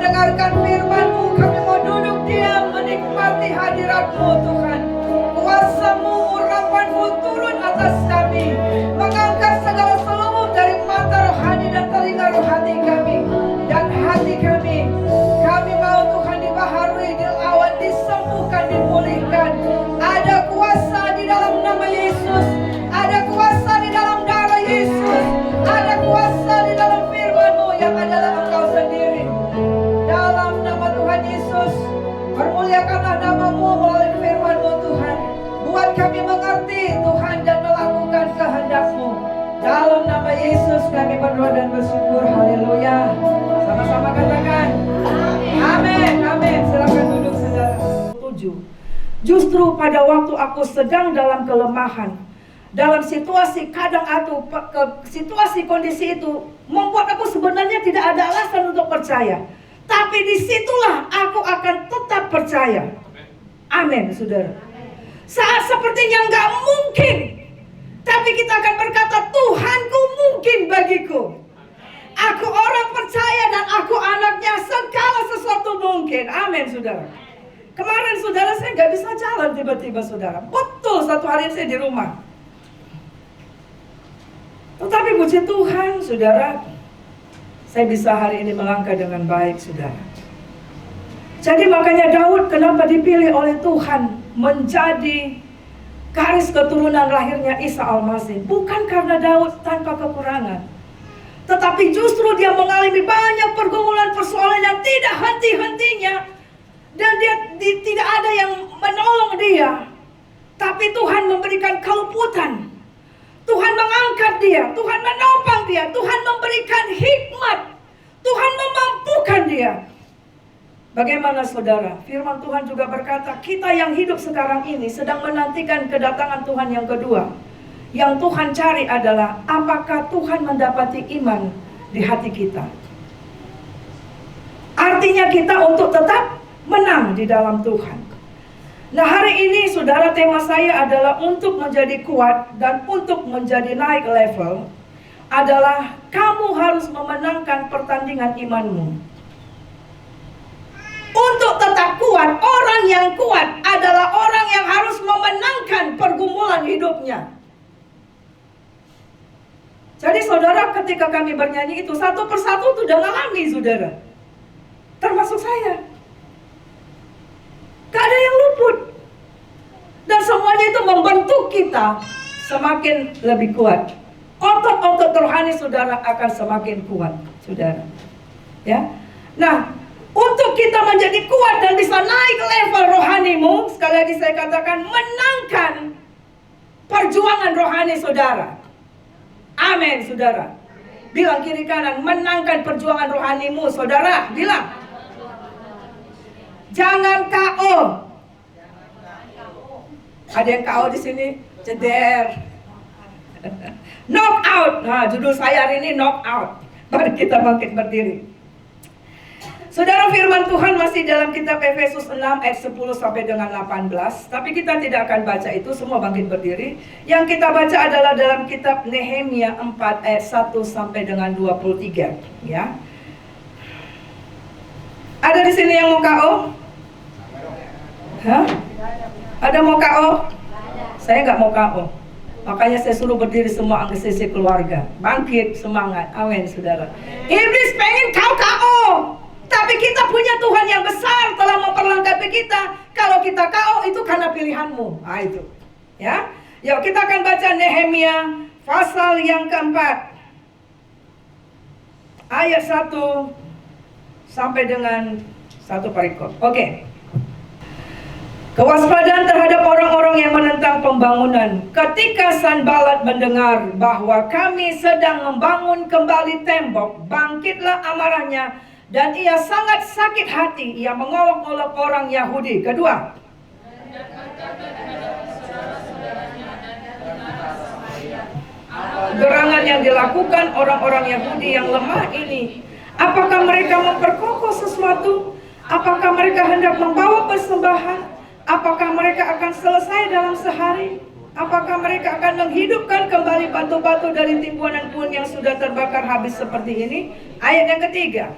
mendengarkan firman-Mu, kami mau duduk diam menikmati hadirat-Mu Tuhan. Kuasa-Mu, urapan-Mu turun atas kami, mengangkat segala seluruh dari mata rohani dan telinga rohani kami dan hati kami. Kami mau Tuhan dibaharui, dilawan, disembuhkan, dipulihkan. Ada kuasa di dalam nama Yesus, ada kuasa di dalam darah Yesus, ada kuasa di dalam firman-Mu yang adalah Engkau sendiri. Dalam nama Tuhan Yesus, permuliakanlah nama-Mu melalui firman-Mu Tuhan. Buat kami mengerti Tuhan dan melakukan kehendak-Mu. Dalam nama Yesus kami berdoa dan bersyukur. Haleluya. Sama-sama katakan amin. Amin. Silakan duduk saudara. 7. Justru pada waktu aku sedang dalam kelemahan, dalam situasi kadang atau situasi kondisi itu membuat aku sebenarnya tidak ada alasan untuk percaya. Tapi disitulah aku akan tetap percaya. Amin, saudara. Saat sepertinya nggak mungkin, tapi kita akan berkata, Tuhanku mungkin bagiku. Aku orang percaya dan aku anaknya, segala sesuatu mungkin. Amin, saudara. Kemarin saudara saya nggak bisa jalan tiba-tiba saudara. Betul, satu hari saya di rumah. Tetapi puji Tuhan saudara, saya bisa hari ini melangkah dengan baik saudara. Jadi makanya Daud kenapa dipilih oleh Tuhan menjadi garis keturunan lahirnya Isa Al-Masih. Bukan karena Daud tanpa kekurangan, tetapi justru dia mengalami banyak pergumulan, persoalan yang tidak henti-hentinya. Dan dia tidak ada yang menolong dia. Tapi Tuhan memberikan keluputan. Tuhan mengangkat dia, Tuhan menopang dia, Tuhan memberikan hikmat, Tuhan memampukan dia. Bagaimana saudara? Firman Tuhan juga berkata, kita yang hidup sekarang ini sedang menantikan kedatangan Tuhan yang kedua. Yang Tuhan cari adalah apakah Tuhan mendapati iman di hati kita. Artinya kita untuk tetap menang di dalam Tuhan. Nah hari ini saudara, tema saya adalah untuk menjadi kuat dan untuk menjadi naik level adalah kamu harus memenangkan pertandingan imanmu. Untuk tetap kuat, orang yang kuat adalah orang yang harus memenangkan pergumulan hidupnya. Jadi saudara, ketika kami bernyanyi itu satu persatu sudah mengalami saudara, termasuk saya. Gak ada yang luput. Dan semuanya itu membentuk kita semakin lebih kuat. Otot-otot rohani saudara akan semakin kuat, saudara. Ya. Nah, untuk kita menjadi kuat dan bisa naik level rohanimu, sekali lagi saya katakan, menangkan perjuangan rohani saudara. Amin, saudara. Bilang kiri kanan, menangkan perjuangan rohanimu, saudara. Bilang. Jangan KO. Ada yang KO di sini, ceder. Knock out. Nah, judul saya hari ini knock out. Mari kita bangkit berdiri. Saudara, firman Tuhan masih dalam kitab Efesus 6 ayat 10 sampai dengan 18. Tapi kita tidak akan baca itu, semua bangkit berdiri. Yang kita baca adalah dalam kitab Nehemia 4 ayat 1 sampai dengan 23. Ya. Ada di sini yang mau KO? Hah? Ada mau KO? Saya nggak mau KO. Makanya saya suruh berdiri semua anggota keluarga. Bangkit, semangat. Amin, saudara. Iblis pengen kau KO. Tapi kita punya Tuhan yang besar telah memperlengkapi kita. Kalau kita KO itu karena pilihanmu. Nah itu. Ya. Yuk kita akan baca Nehemia pasal yang keempat. Ayat 1 sampai dengan 1 perikop. Oke. Kewaspadaan terhadap orang-orang yang menentang pembangunan. Ketika Sanballat mendengar bahwa kami sedang membangun kembali tembok, bangkitlah amarahnya dan ia sangat sakit hati. Ia mengolok-olok orang Yahudi. Kedua, gerangan yang dilakukan orang-orang Yahudi yang lemah ini. Apakah mereka memperkokoh sesuatu? Apakah mereka hendak membawa persembahan? Apakah mereka akan selesai dalam sehari? Apakah mereka akan menghidupkan kembali batu-batu dari timbunan puing yang sudah terbakar habis seperti ini? Ayat yang ketiga.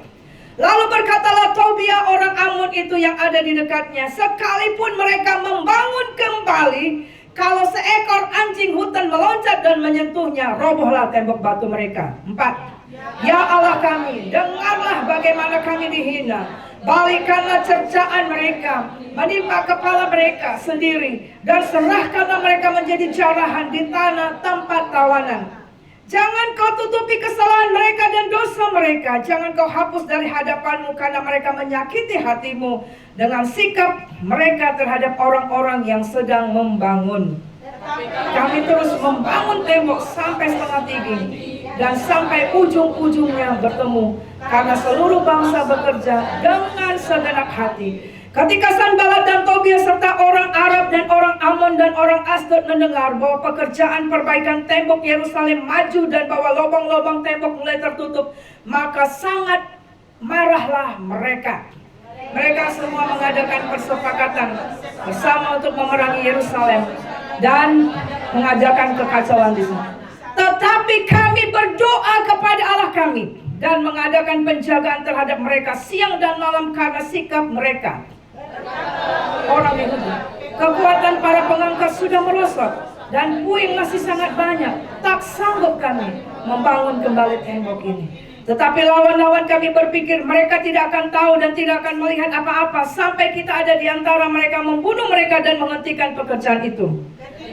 Lalu berkatalah Tobia orang Amun itu yang ada di dekatnya, sekalipun mereka membangun kembali, kalau seekor anjing hutan meloncat dan menyentuhnya, robohlah tembok batu mereka. 4. Ya Allah kami, dengarlah bagaimana kami dihina. Balikkanlah cercaan mereka, menimpa kepala mereka sendiri, dan serahkanlah mereka menjadi jarahan di tanah tempat tawanan. Jangan kau tutupi kesalahan mereka dan dosa mereka. Jangan kau hapus dari hadapanmu, karena mereka menyakiti hatimu dengan sikap mereka terhadap orang-orang yang sedang membangun. Kami terus membangun tembok sampai setengah tinggi dan sampai ujung-ujungnya bertemu, karena seluruh bangsa bekerja dengan segenap hati. Ketika Sanballat dan Tobia serta orang Arab dan orang Ammon dan orang Asdod mendengar bahwa pekerjaan perbaikan tembok Yerusalem maju dan bahwa lubang-lubang tembok mulai tertutup, maka sangat marahlah mereka. Mereka semua mengadakan persepakatan bersama untuk memerangi Yerusalem dan mengajarkan kekacauan di sana. Tetapi kami berdoa kepada Allah kami dan mengadakan penjagaan terhadap mereka siang dan malam karena sikap mereka, orang Yahudi. Kekuatan para pengangkat sudah merosot dan puing masih sangat banyak. Tak sanggup kami membangun kembali tembok ini. Tetapi lawan-lawan kami berpikir mereka tidak akan tahu dan tidak akan melihat apa-apa sampai kita ada di antara mereka, membunuh mereka dan menghentikan pekerjaan itu.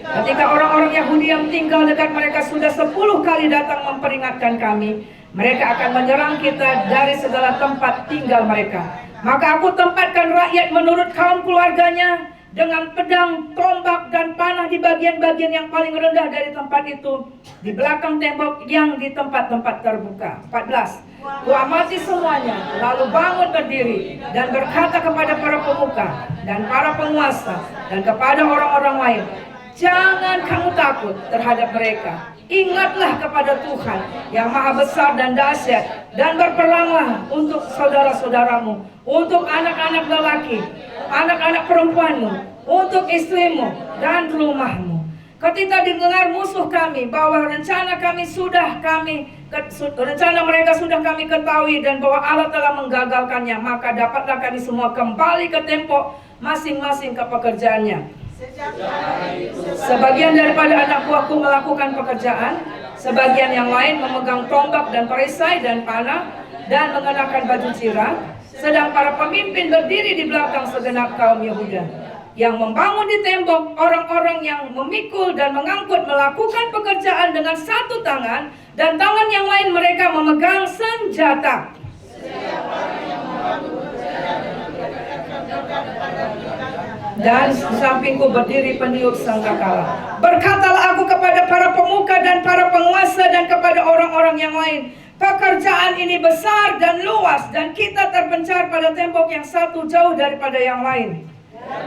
Ketika orang-orang Yahudi yang tinggal dekat mereka sudah 10 kali datang memperingatkan kami, mereka akan menyerang kita dari segala tempat tinggal mereka. Maka aku tempatkan rakyat menurut kaum keluarganya dengan pedang, tombak, dan panah di bagian-bagian yang paling rendah dari tempat itu, di belakang tembok yang di tempat-tempat terbuka. 14. Kuamati semuanya, lalu bangun berdiri dan berkata kepada para pemuka dan para penguasa dan kepada orang-orang lain, jangan kamu takut terhadap mereka. Ingatlah kepada Tuhan yang maha besar dan dahsyat, dan berperanglah untuk saudara-saudaramu, untuk anak-anak lelaki, anak-anak perempuanmu, untuk istrimu dan rumahmu. Ketika dengar musuh kami bahwa rencana mereka sudah kami ketahui dan bahwa Allah telah menggagalkannya, maka dapatlah kami semua kembali ke tembok masing-masing ke pekerjaannya. Sebagian daripada anak buahku melakukan pekerjaan, sebagian yang lain memegang tombak dan perisai dan panah dan mengenakan baju cirah, sedang para pemimpin berdiri di belakang segenap kaum Yehuda yang membangun di tembok. Orang-orang yang memikul dan mengangkut melakukan pekerjaan dengan satu tangan, dan tangan yang lain mereka memegang senjata. Dan di sampingku berdiri peniup sangkakala. Berkatalah aku kepada para pemuka dan para penguasa dan kepada orang-orang yang lain, pekerjaan ini besar dan luas, dan kita terpencar pada tembok yang satu jauh daripada yang lain.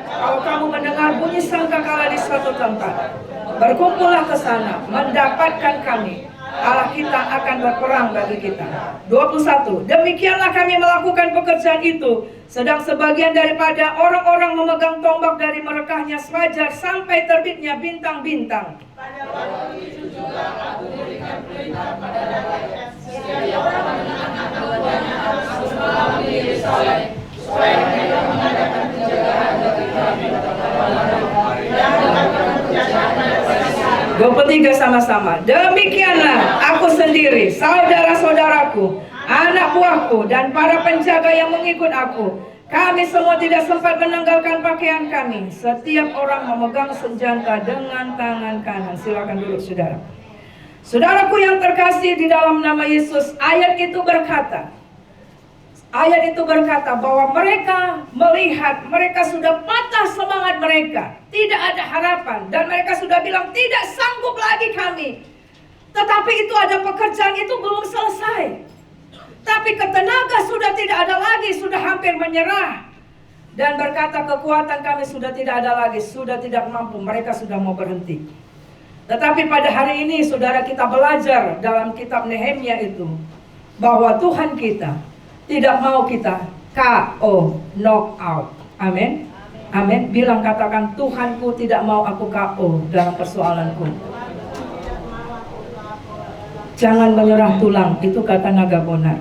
Kalau kamu mendengar bunyi sangkakala di suatu tempat, berkumpullah ke sana, mendapatkan kami. Allah kita akan berperang bagi kita. 21. Demikianlah kami melakukan pekerjaan itu, sedang sebagian daripada orang-orang memegang tombak dari merekahnya fajar sampai terbitnya bintang-bintang. Pada waktu itu juga aku berikan perintah pada rakyat, setiap orang menangkap harus malam di Yerusalem, supaya mereka mengadakan penjagaan bagi kami dan melakukan penjagaan pada 23 sama-sama. Demikianlah aku sendiri, saudara-saudaraku, anak buahku, dan para penjaga yang mengikut aku, kami semua tidak sempat menanggalkan pakaian kami. Setiap orang memegang senjata dengan tangan kanan. Silakan duduk, saudara. Saudaraku yang terkasih di dalam nama Yesus, ayat itu berkata bahwa mereka melihat mereka sudah patah semangat mereka, tidak ada harapan, dan mereka sudah bilang tidak sanggup lagi kami. Tetapi itu ada pekerjaan itu belum selesai. Tapi ketenaga sudah tidak ada lagi, sudah hampir menyerah. Dan berkata kekuatan kami sudah tidak ada lagi, sudah tidak mampu, mereka sudah mau berhenti. Tetapi pada hari ini saudara, kita belajar dalam kitab Nehemia itu bahwa Tuhan kita tidak mau kita KO, knock out. Amin. Amin. Bilang, katakan, Tuhanku tidak mau aku KO dalam persoalanku. Jangan menyerah tulang, itu kata Naga Bonar.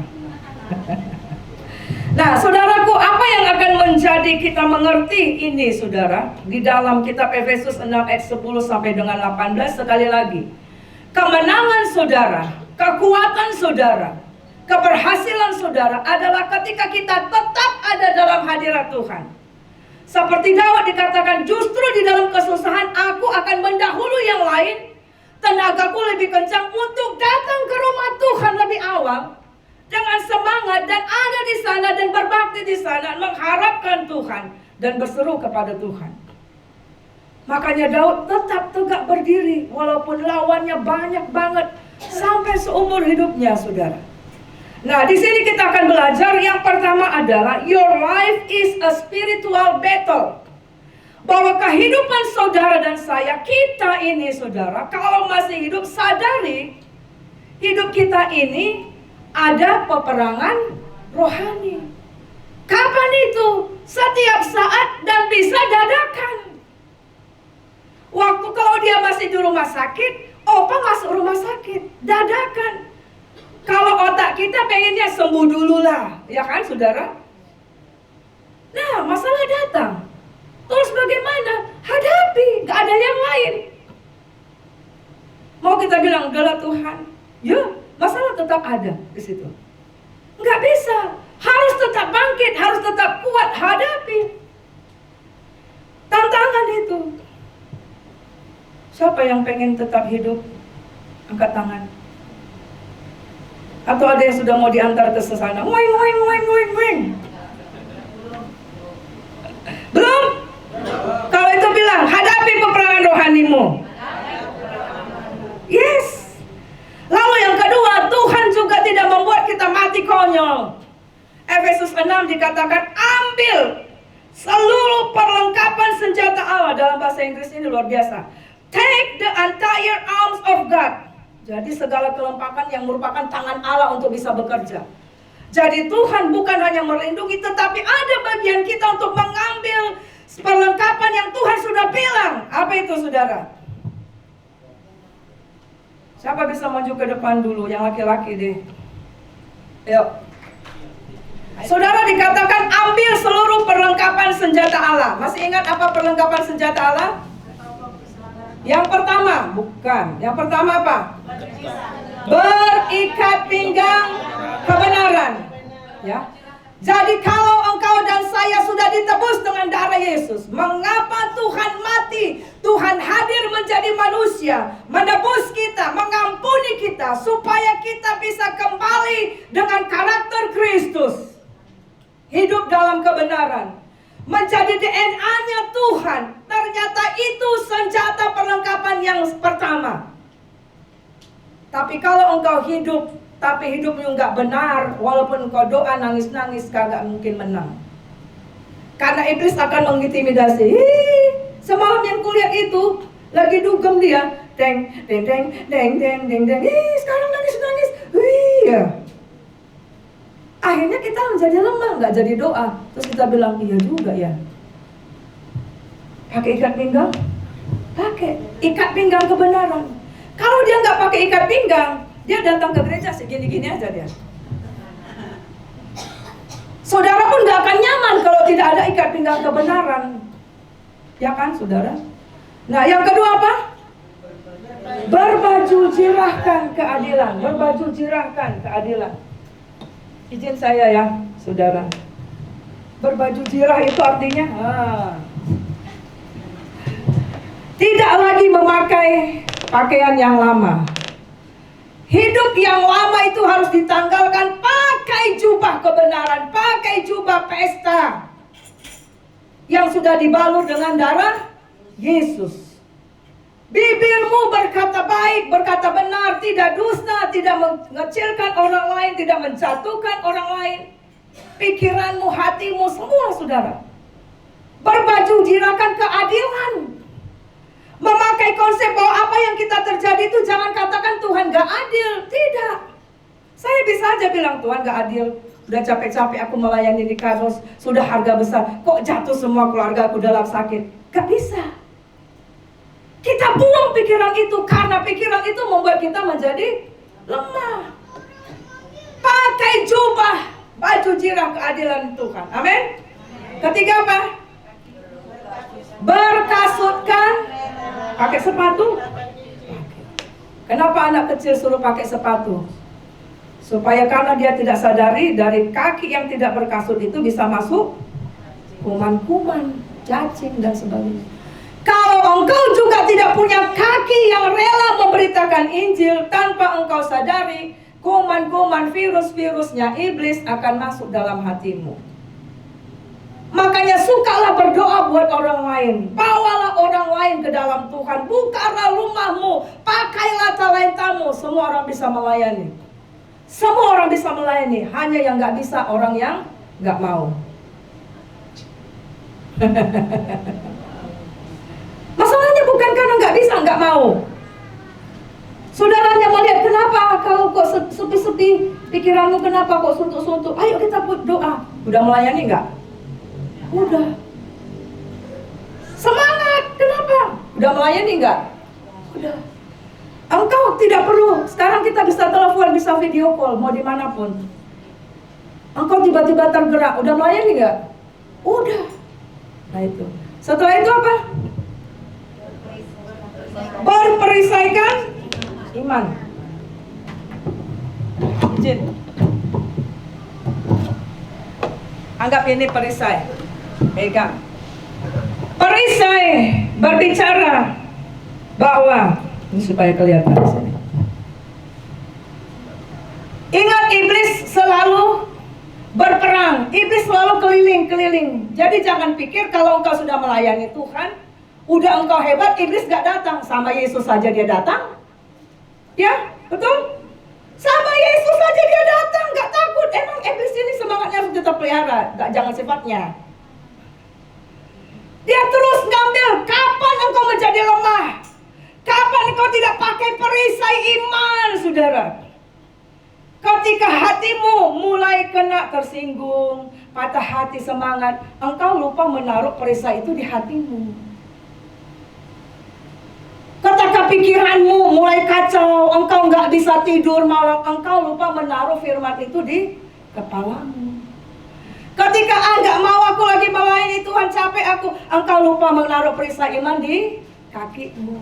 Nah, saudaraku, apa yang akan menjadi kita mengerti ini, saudara? Di dalam kitab Efesus 6 ayat 10 sampai dengan 18, sekali lagi. Kemenangan saudara, kekuatan saudara, keberhasilan saudara adalah ketika kita tetap ada dalam hadirat Tuhan. Seperti Daud dikatakan, justru di dalam kesusahan aku akan mendahului yang lain. Tenagaku lebih kencang untuk datang ke rumah Tuhan lebih awal. Dengan semangat dan ada di sana dan berbakti di sana, mengharapkan Tuhan dan berseru kepada Tuhan. Makanya Daud tetap tegak berdiri walaupun lawannya banyak banget sampai seumur hidupnya, saudara. Nah, di sini kita akan belajar yang pertama adalah your life is a spiritual battle. Bahwa kehidupan saudara dan saya, kita ini, saudara, kalau masih hidup, sadari hidup kita ini ada peperangan rohani. Kapan itu? Setiap saat dan bisa dadakan. Waktu kalau dia masih di rumah sakit, opa masuk rumah sakit, dadakan. Kalau otak kita pengennya sembuh dulu lah, ya kan saudara? Nah, masalah datang. Terus bagaimana? Hadapi, gak ada yang lain. Mau kita bilang, udahlah Tuhan, ya masalah tetap ada di situ. Nggak bisa, harus tetap bangkit, harus tetap kuat, hadapi tantangan itu. Siapa yang pengen tetap hidup? Angkat tangan. Atau ada yang sudah mau diantar ke sana? Wing, wing, wing, wing, wing. Belum? Kalau itu bilang, hadapi peperangan rohanimu. Yes. Lalu yang kedua, Tuhan juga tidak membuat kita mati konyol. Efesus 6 dikatakan, ambil seluruh perlengkapan senjata Allah. Dalam bahasa Inggris ini luar biasa. Take the entire arms of God. Jadi segala kelengkapan yang merupakan tangan Allah untuk bisa bekerja. Jadi Tuhan bukan hanya melindungi, tetapi ada bagian kita untuk mengambil perlengkapan yang Tuhan sudah bilang. Apa itu, saudara? Siapa bisa maju ke depan dulu? Yang laki-laki deh. Yuk. Saudara, dikatakan ambil seluruh perlengkapan senjata Allah. Masih ingat apa perlengkapan senjata Allah? Yang pertama, bukan. Yang pertama apa? Berikat pinggang kebenaran. Ya. Jadi kalau engkau dan saya sudah ditebus dengan darah Yesus, mengapa Tuhan mati? Tuhan hadir menjadi manusia, menebus kita, mengampuni kita, supaya kita bisa kembali dengan karakter Kristus. Hidup dalam kebenaran, menjadi DNA-nya Tuhan. Ternyata itu senjata perlengkapan yang pertama. Tapi kalau engkau hidup, tapi hidupmu nggak benar, walaupun engkau doa nangis-nangis, kagak mungkin menang. Karena iblis akan mengintimidasi. Semalam yang kulihat itu lagi dugem dia, deng, deng, deng, deng, deng, deng, deng. Sekarang nangis-nangis. Ya. Akhirnya kita menjadi lemah, nggak jadi doa. Terus kita bilang, iya juga ya. Pakai ikat pinggang? Pakai ikat pinggang kebenaran. Kalau dia nggak pakai ikat pinggang, dia datang ke gereja segini-gini aja dia. Saudara pun gak akan nyaman kalau tidak ada ikat pinggang kebenaran. Ya kan, saudara? Nah, yang kedua apa? Berbaju jirahkan keadilan. Berbaju jirahkan keadilan. Izin saya ya, saudara. Berbaju jirah itu artinya tidak lagi memakai pakaian yang lama. Hidup yang lama itu harus ditanggalkan. Pakai jubah kebenaran, pakai jubah pesta yang sudah dibalut dengan darah Yesus. Bibirmu berkata baik, berkata benar, tidak dusta, tidak mengecilkan orang lain, tidak menjatuhkan orang lain. Pikiranmu, hatimu, semua, saudara, berbaju jirahkan keadilan. Memakai konsep bahwa apa yang kita terjadi itu jangan katakan Tuhan gak adil. Tidak. Saya bisa aja bilang Tuhan gak adil. Udah capek-capek aku melayani di Kairos, sudah harga besar, kok jatuh semua keluarga aku dalam sakit. Gak bisa. Kita buang pikiran itu, karena pikiran itu membuat kita menjadi lemah. Pakai jubah baju zirah keadilan Tuhan. Amin. Ketiga apa? Berkasutkan pakai sepatu. Kenapa anak kecil suruh pakai sepatu? Supaya karena dia tidak sadari dari kaki yang tidak berkasut itu bisa masuk kuman-kuman, cacing dan sebagainya. Kalau engkau juga tidak punya kaki yang rela memberitakan Injil, tanpa engkau sadari, kuman-kuman, virus-virusnya iblis akan masuk dalam hatimu. Makanya sukalah berdoa buat orang lain. Bawalah orang lain ke dalam Tuhan. Bukalah rumahmu, pakailah talentamu. Semua orang bisa melayani. Semua orang bisa melayani. Hanya yang gak bisa orang yang gak mau. Masalahnya bukan karena gak bisa, gak mau. Saudaranya melihat, kenapa kau kok sepi-sepi? Pikiranmu kenapa kok suntuk-suntuk? Ayo kita doa. Udah melayani gak? Udah. Semangat, kenapa? Udah melayani nggak? Udah. Engkau tidak perlu. Sekarang kita bisa telepon, bisa video call, mau dimanapun. Engkau tiba-tiba tergerak, udah melayani nggak? Udah. Nah itu. Setelah itu apa? Berperisaikan iman. Izin. Anggap ini perisai. Pegang. Perisai berbicara bahwa ini supaya kelihatan di sini. Ingat, iblis selalu berperang. Iblis selalu keliling-keliling. Jadi jangan pikir kalau engkau sudah melayani Tuhan, udah engkau hebat, iblis gak datang. Sama Yesus saja dia datang. Ya, betul? Sama Yesus saja dia datang, gak takut. Emang iblis ini semangatnya harus tetap pelihara, jangan sifatnya. Dia terus ngambil. Kapan engkau menjadi lemah? Kapan engkau tidak pakai perisai iman, saudara? Ketika hatimu mulai kena tersinggung, patah hati, semangat, engkau lupa menaruh perisai itu di hatimu. Ketika pikiranmu mulai kacau, engkau nggak bisa tidur malam, engkau lupa menaruh firman itu di kepalamu. Ketika nggak mau, aku lagi melayani Tuhan, capek aku, engkau lupa menaruh perisai iman di kakimu.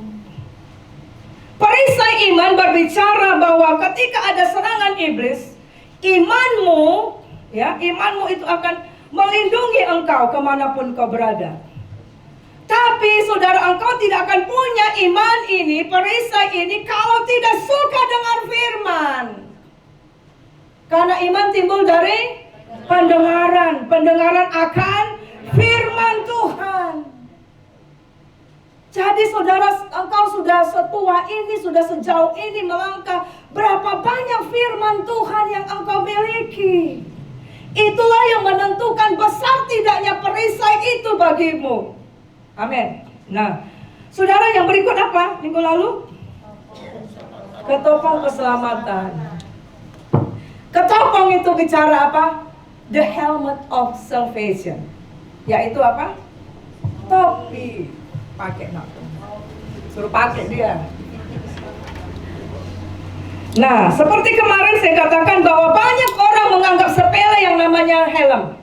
Perisai iman berbicara bahwa ketika ada serangan iblis, imanmu, ya, imanmu itu akan melindungi engkau kemanapun kau berada. Tapi saudara, engkau tidak akan punya iman ini, perisai ini, kalau tidak suka dengan firman. Karena iman timbul dari pendengaran, pendengaran akan firman Tuhan. Jadi saudara, engkau sudah setua ini, sudah sejauh ini melangkah, berapa banyak firman Tuhan yang engkau miliki. Itulah yang menentukan besar tidaknya perisai itu bagimu. Amin. Nah, saudara, yang berikut apa minggu lalu? Ketopong keselamatan. Ketopong itu bicara apa? The helmet of salvation. Yaitu apa? Topi. Pakai nak. Suruh pakai dia. Nah, seperti kemarin saya katakan bahwa banyak orang menganggap sepele yang namanya helm.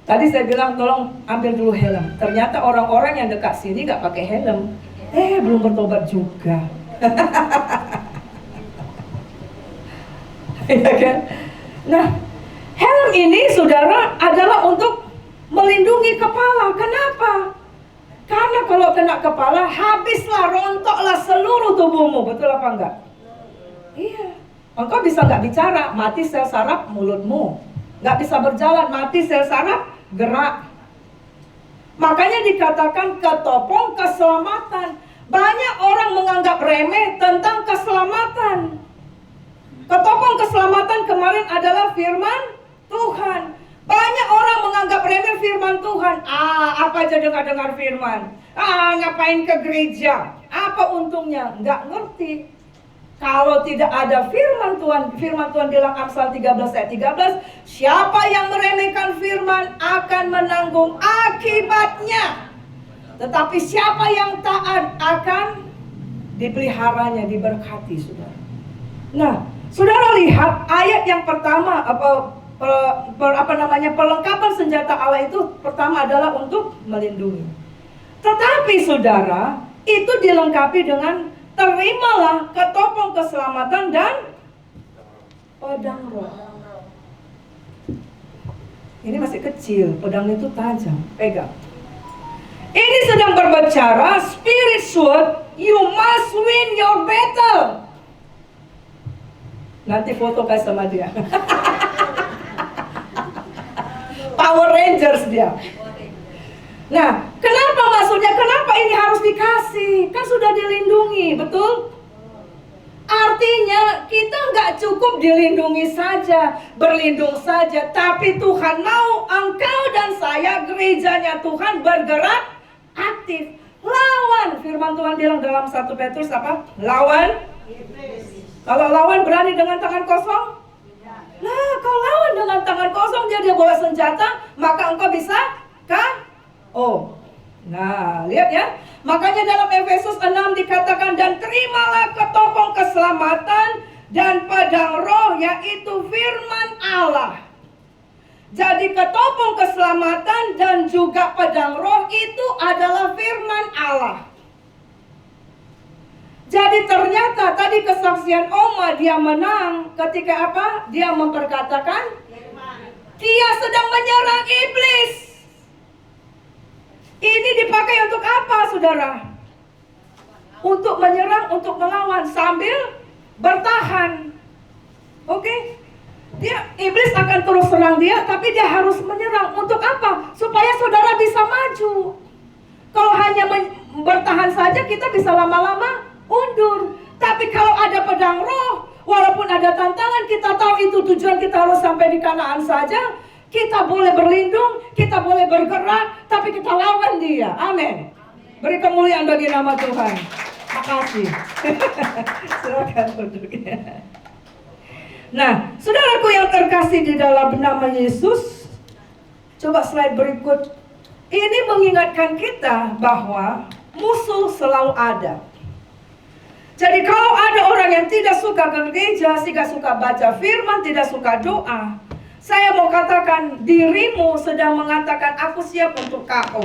Tadi saya bilang tolong ambil dulu helm. Ternyata orang-orang yang dekat sini nggak pakai helm. Belum bertobat juga. Ya kan? Nah, helm ini saudara adalah untuk melindungi kepala. Kenapa? Karena kalau kena kepala, habislah, rontoklah seluruh tubuhmu. Betul apa enggak? Iya. Engkau bisa nggak bicara, mati sel saraf mulutmu. Nggak bisa berjalan, mati sel saraf gerak. Makanya dikatakan ketopong keselamatan. Banyak orang menganggap remeh tentang keselamatan. Ketopong keselamatan kemarin adalah firman Tuhan. Banyak orang menganggap remeh firman Tuhan. Apa aja dengar-dengar firman. Ngapain ke gereja? Apa untungnya? Nggak ngerti. Kalau tidak ada firman Tuhan bilang Amsal 13 ayat 13, siapa yang meremehkan firman akan menanggung akibatnya. Tetapi siapa yang taat akan dipeliharanya, diberkati, saudara. Nah, saudara lihat ayat yang pertama, Perlengkapan senjata Allah itu pertama adalah untuk melindungi. Tetapi saudara, itu dilengkapi dengan terimalah ketopong keselamatan dan pedang roh. Ini masih kecil, pedang itu tajam, pegang. Ini sedang berbicara spirit sword, you must win your battle. Nanti foto kasih sama dia. Power Rangers dia. Nah, kenapa maksudnya? Kenapa ini harus dikasih? Kan sudah dilindungi, betul? Artinya kita nggak cukup dilindungi saja, berlindung saja, tapi Tuhan mau engkau dan saya, gerejanya Tuhan, bergerak aktif. Lawan, firman Tuhan bilang dalam 1 Petrus apa? Lawan. Kalau lawan berani dengan tangan kosong? Nah, kalau lawan dengan tangan kosong, dia bawa senjata, maka engkau bisa KO. Nah, lihat ya. Makanya dalam Efesus 6 dikatakan, dan terimalah ketopong keselamatan dan pedang roh, yaitu firman Allah. Jadi ketopong keselamatan dan juga pedang roh itu adalah firman Allah. Jadi ternyata tadi kesaksian Oma, dia menang ketika apa? Dia memperkatakan dia sedang menyerang iblis. Ini dipakai untuk apa, saudara? Untuk menyerang, untuk melawan sambil bertahan. Oke? Iblis akan terus serang dia, tapi dia harus menyerang. Untuk apa? Supaya saudara bisa maju. Kalau hanya bertahan saja, kita bisa lama-lama undur. Tapi kalau ada pedang roh, walaupun ada tantangan, kita tahu itu tujuan kita harus sampai di Kanaan saja. Kita boleh berlindung, kita boleh bergerak, tapi kita lawan dia. Amin. Beri kemuliaan bagi nama Tuhan. Makasih. Silakan duduk. Nah, saudaraku yang terkasih di dalam nama Yesus, coba slide berikut. Ini mengingatkan kita bahwa musuh selalu ada. Jadi kalau ada orang yang tidak suka ke gereja, tidak suka baca firman, tidak suka doa, saya mau katakan, dirimu sedang mengatakan aku siap untuk KO.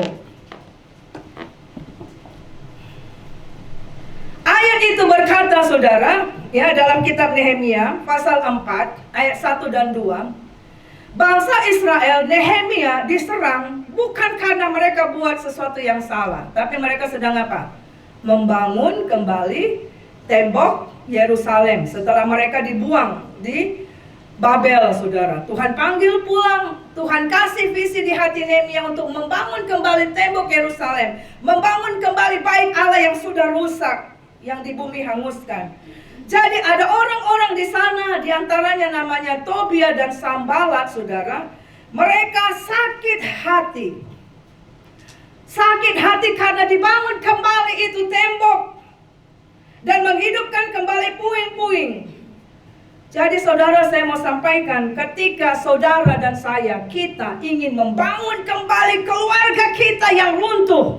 Ayat itu berkata, saudara, ya, dalam kitab Nehemia pasal 4 ayat 1 dan 2, bangsa Israel, Nehemia diserang bukan karena mereka buat sesuatu yang salah, tapi mereka sedang apa? Membangun kembali tembok Yerusalem setelah mereka dibuang di Babel, saudara. Tuhan panggil pulang, Tuhan kasih visi di hati Nehemia untuk membangun kembali tembok Yerusalem, membangun kembali bait Allah yang sudah rusak, yang di bumi hanguskan. Jadi ada orang-orang di sana, diantaranya namanya Tobia dan Sambalat, saudara. Mereka sakit hati. Sakit hati karena dibangun kembali itu tembok dan menghidupkan kembali puing-puing. Jadi saudara, saya mau sampaikan, ketika saudara dan saya, kita ingin membangun kembali keluarga kita yang runtuh,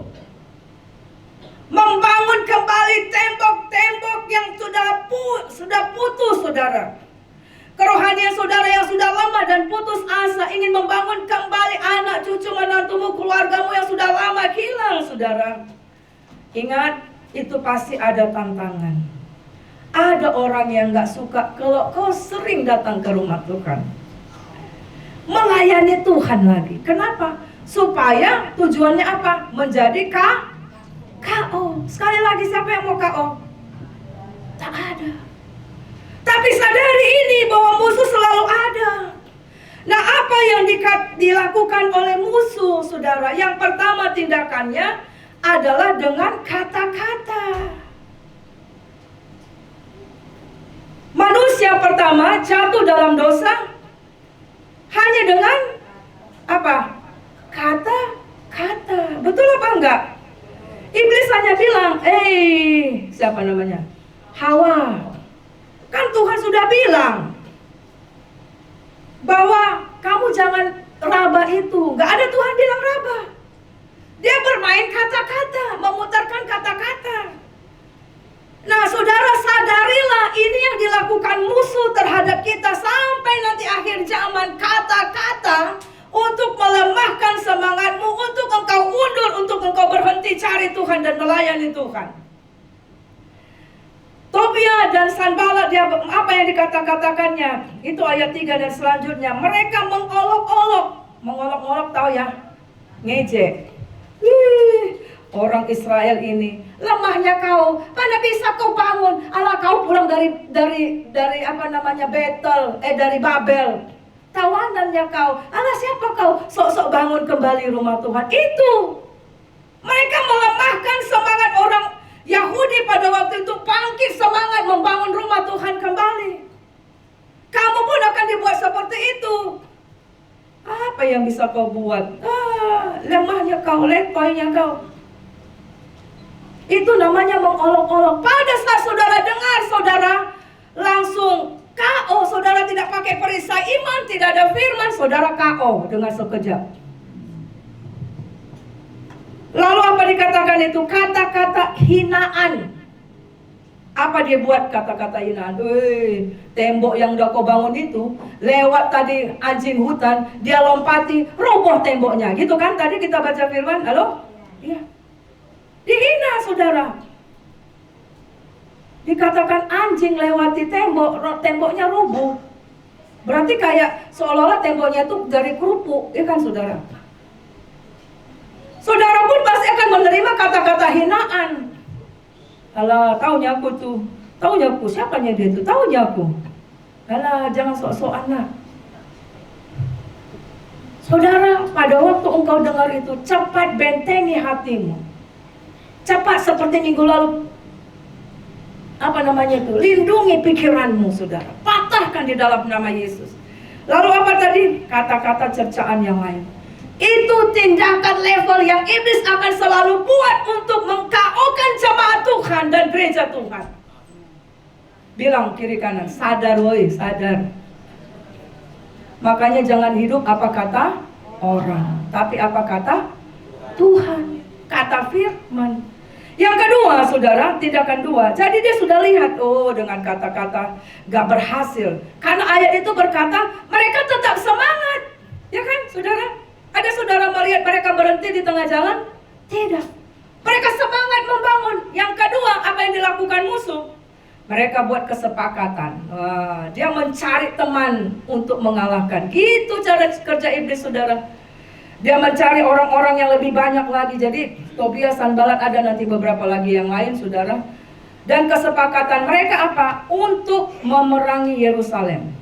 membangun kembali tembok-tembok yang sudah putus, saudara. Kerohanian saudara yang sudah lama dan putus asa, ingin membangun kembali anak, cucu, menantumu, keluargamu yang sudah lama hilang, saudara. Ingat, itu pasti ada tantangan. Ada orang yang gak suka kalau kau sering datang ke rumah Tuhan, melayani Tuhan lagi. Kenapa? Supaya tujuannya apa? Menjadi KO. Sekali lagi, siapa yang mau KO? Tak ada. Tapi sadari ini bahwa musuh selalu ada. Nah, apa yang dilakukan oleh musuh, saudara? Yang pertama tindakannya adalah dengan kata-kata. Manusia pertama jatuh dalam dosa hanya dengan apa? Kata-kata. Betul apa enggak? Iblis hanya bilang, siapa namanya? Hawa. Kan Tuhan sudah bilang bahwa kamu jangan raba itu. Gak ada Tuhan bilang raba. Dia bermain kata-kata, memutarkan kata-kata. Nah, saudara, sadarilah ini yang dilakukan musuh terhadap kita sampai nanti akhir zaman. Kata berusaha untuk melemahkan semangatmu, untuk engkau undur, untuk engkau berhenti cari Tuhan dan melayani Tuhan. Tobia dan Sanballat, dia apa yang dikatakannya? Itu ayat 3 dan selanjutnya. Mereka mengolok-olok, tahu ya? Ngejek. Orang Israel ini, lemahnya kau, mana bisa kau bangun? Allah, kau pulang dari Betel, dari Babel. Tawanannya kau. Allah, siapa kau? Sok-sok bangun kembali rumah Tuhan. Itu. Mereka melemahkan semangat orang Yahudi pada waktu itu, bangkit semangat membangun rumah Tuhan kembali. Kamu pun akan dibuat seperti itu. Apa yang bisa kau buat? Lemahnya kau, letoynya kau. Itu namanya mengolok-olok. Pada saat saudara dengar, saudara langsung KO. Saudara tidak pakai perisai iman, tidak ada firman, saudara KO dengan sekejap. Lalu apa dikatakan itu? Kata-kata hinaan. Apa dia buat kata-kata hinaan? Tembok yang udah kau bangun itu, lewat tadi anjing hutan, dia lompati, roboh temboknya. Gitu kan tadi kita baca firman. Halo? Iya. Dihina saudara. Dikatakan anjing lewati tembok, temboknya rubuh. Berarti kayak seolah-olah temboknya itu dari kerupuk, ya kan saudara? Saudara pun pasti akan menerima kata-kata hinaan. Alah, taunya aku tuh. Taunya aku, siapanya dia tuh? Taunya aku. Alah, jangan sok-sok anak. Saudara, pada waktu engkau dengar itu, cepat bentengi hatimu. Cepat seperti minggu lalu, lindungi pikiranmu saudara. Patahkan di dalam nama Yesus. Lalu apa tadi? Kata-kata cercaan yang lain. Itu tindakan level yang iblis akan selalu buat untuk meng-KO-kan jemaat Tuhan dan gereja Tuhan. Bilang kiri kanan, sadar woi, sadar. Makanya jangan hidup apa kata orang, tapi apa kata Tuhan, kata firman. Yang kedua, saudara, tindakan dua. Jadi dia sudah lihat, dengan kata-kata gak berhasil. Karena ayat itu berkata, mereka tetap semangat. Ya kan, saudara? Ada saudara melihat mereka berhenti di tengah jalan? Tidak. Mereka semangat membangun. Yang kedua, apa yang dilakukan musuh? Mereka buat kesepakatan. Dia mencari teman untuk mengalahkan. Gitu cara kerja iblis, saudara. Dia mencari orang-orang yang lebih banyak lagi. Jadi Tobia, Sanballat, ada nanti beberapa lagi yang lain, saudara. Dan kesepakatan mereka apa? Untuk memerangi Yerusalem.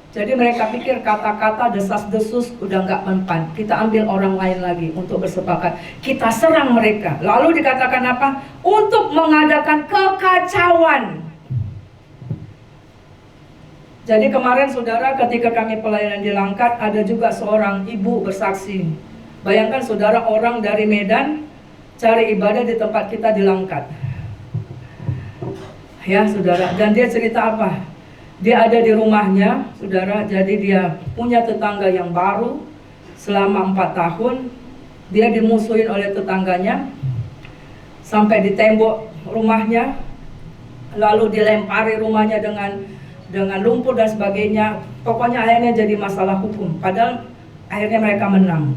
Jadi mereka pikir kata-kata desas-desus udah nggak mempan. Kita ambil orang lain lagi untuk bersepakat. Kita serang mereka. Lalu dikatakan apa? Untuk mengadakan kekacauan. Jadi kemarin saudara ketika kami pelayanan di Langkat, ada juga seorang ibu bersaksi. Bayangkan saudara, orang dari Medan cari ibadah di tempat kita di Langkat. Ya saudara, dan dia cerita apa? Dia ada di rumahnya, saudara, jadi dia punya tetangga yang baru selama 4 tahun. Dia dimusuhin oleh tetangganya sampai di tembok rumahnya, lalu dilempari rumahnya dengan lumpur dan sebagainya. Pokoknya akhirnya jadi masalah hukum. Padahal akhirnya mereka menang.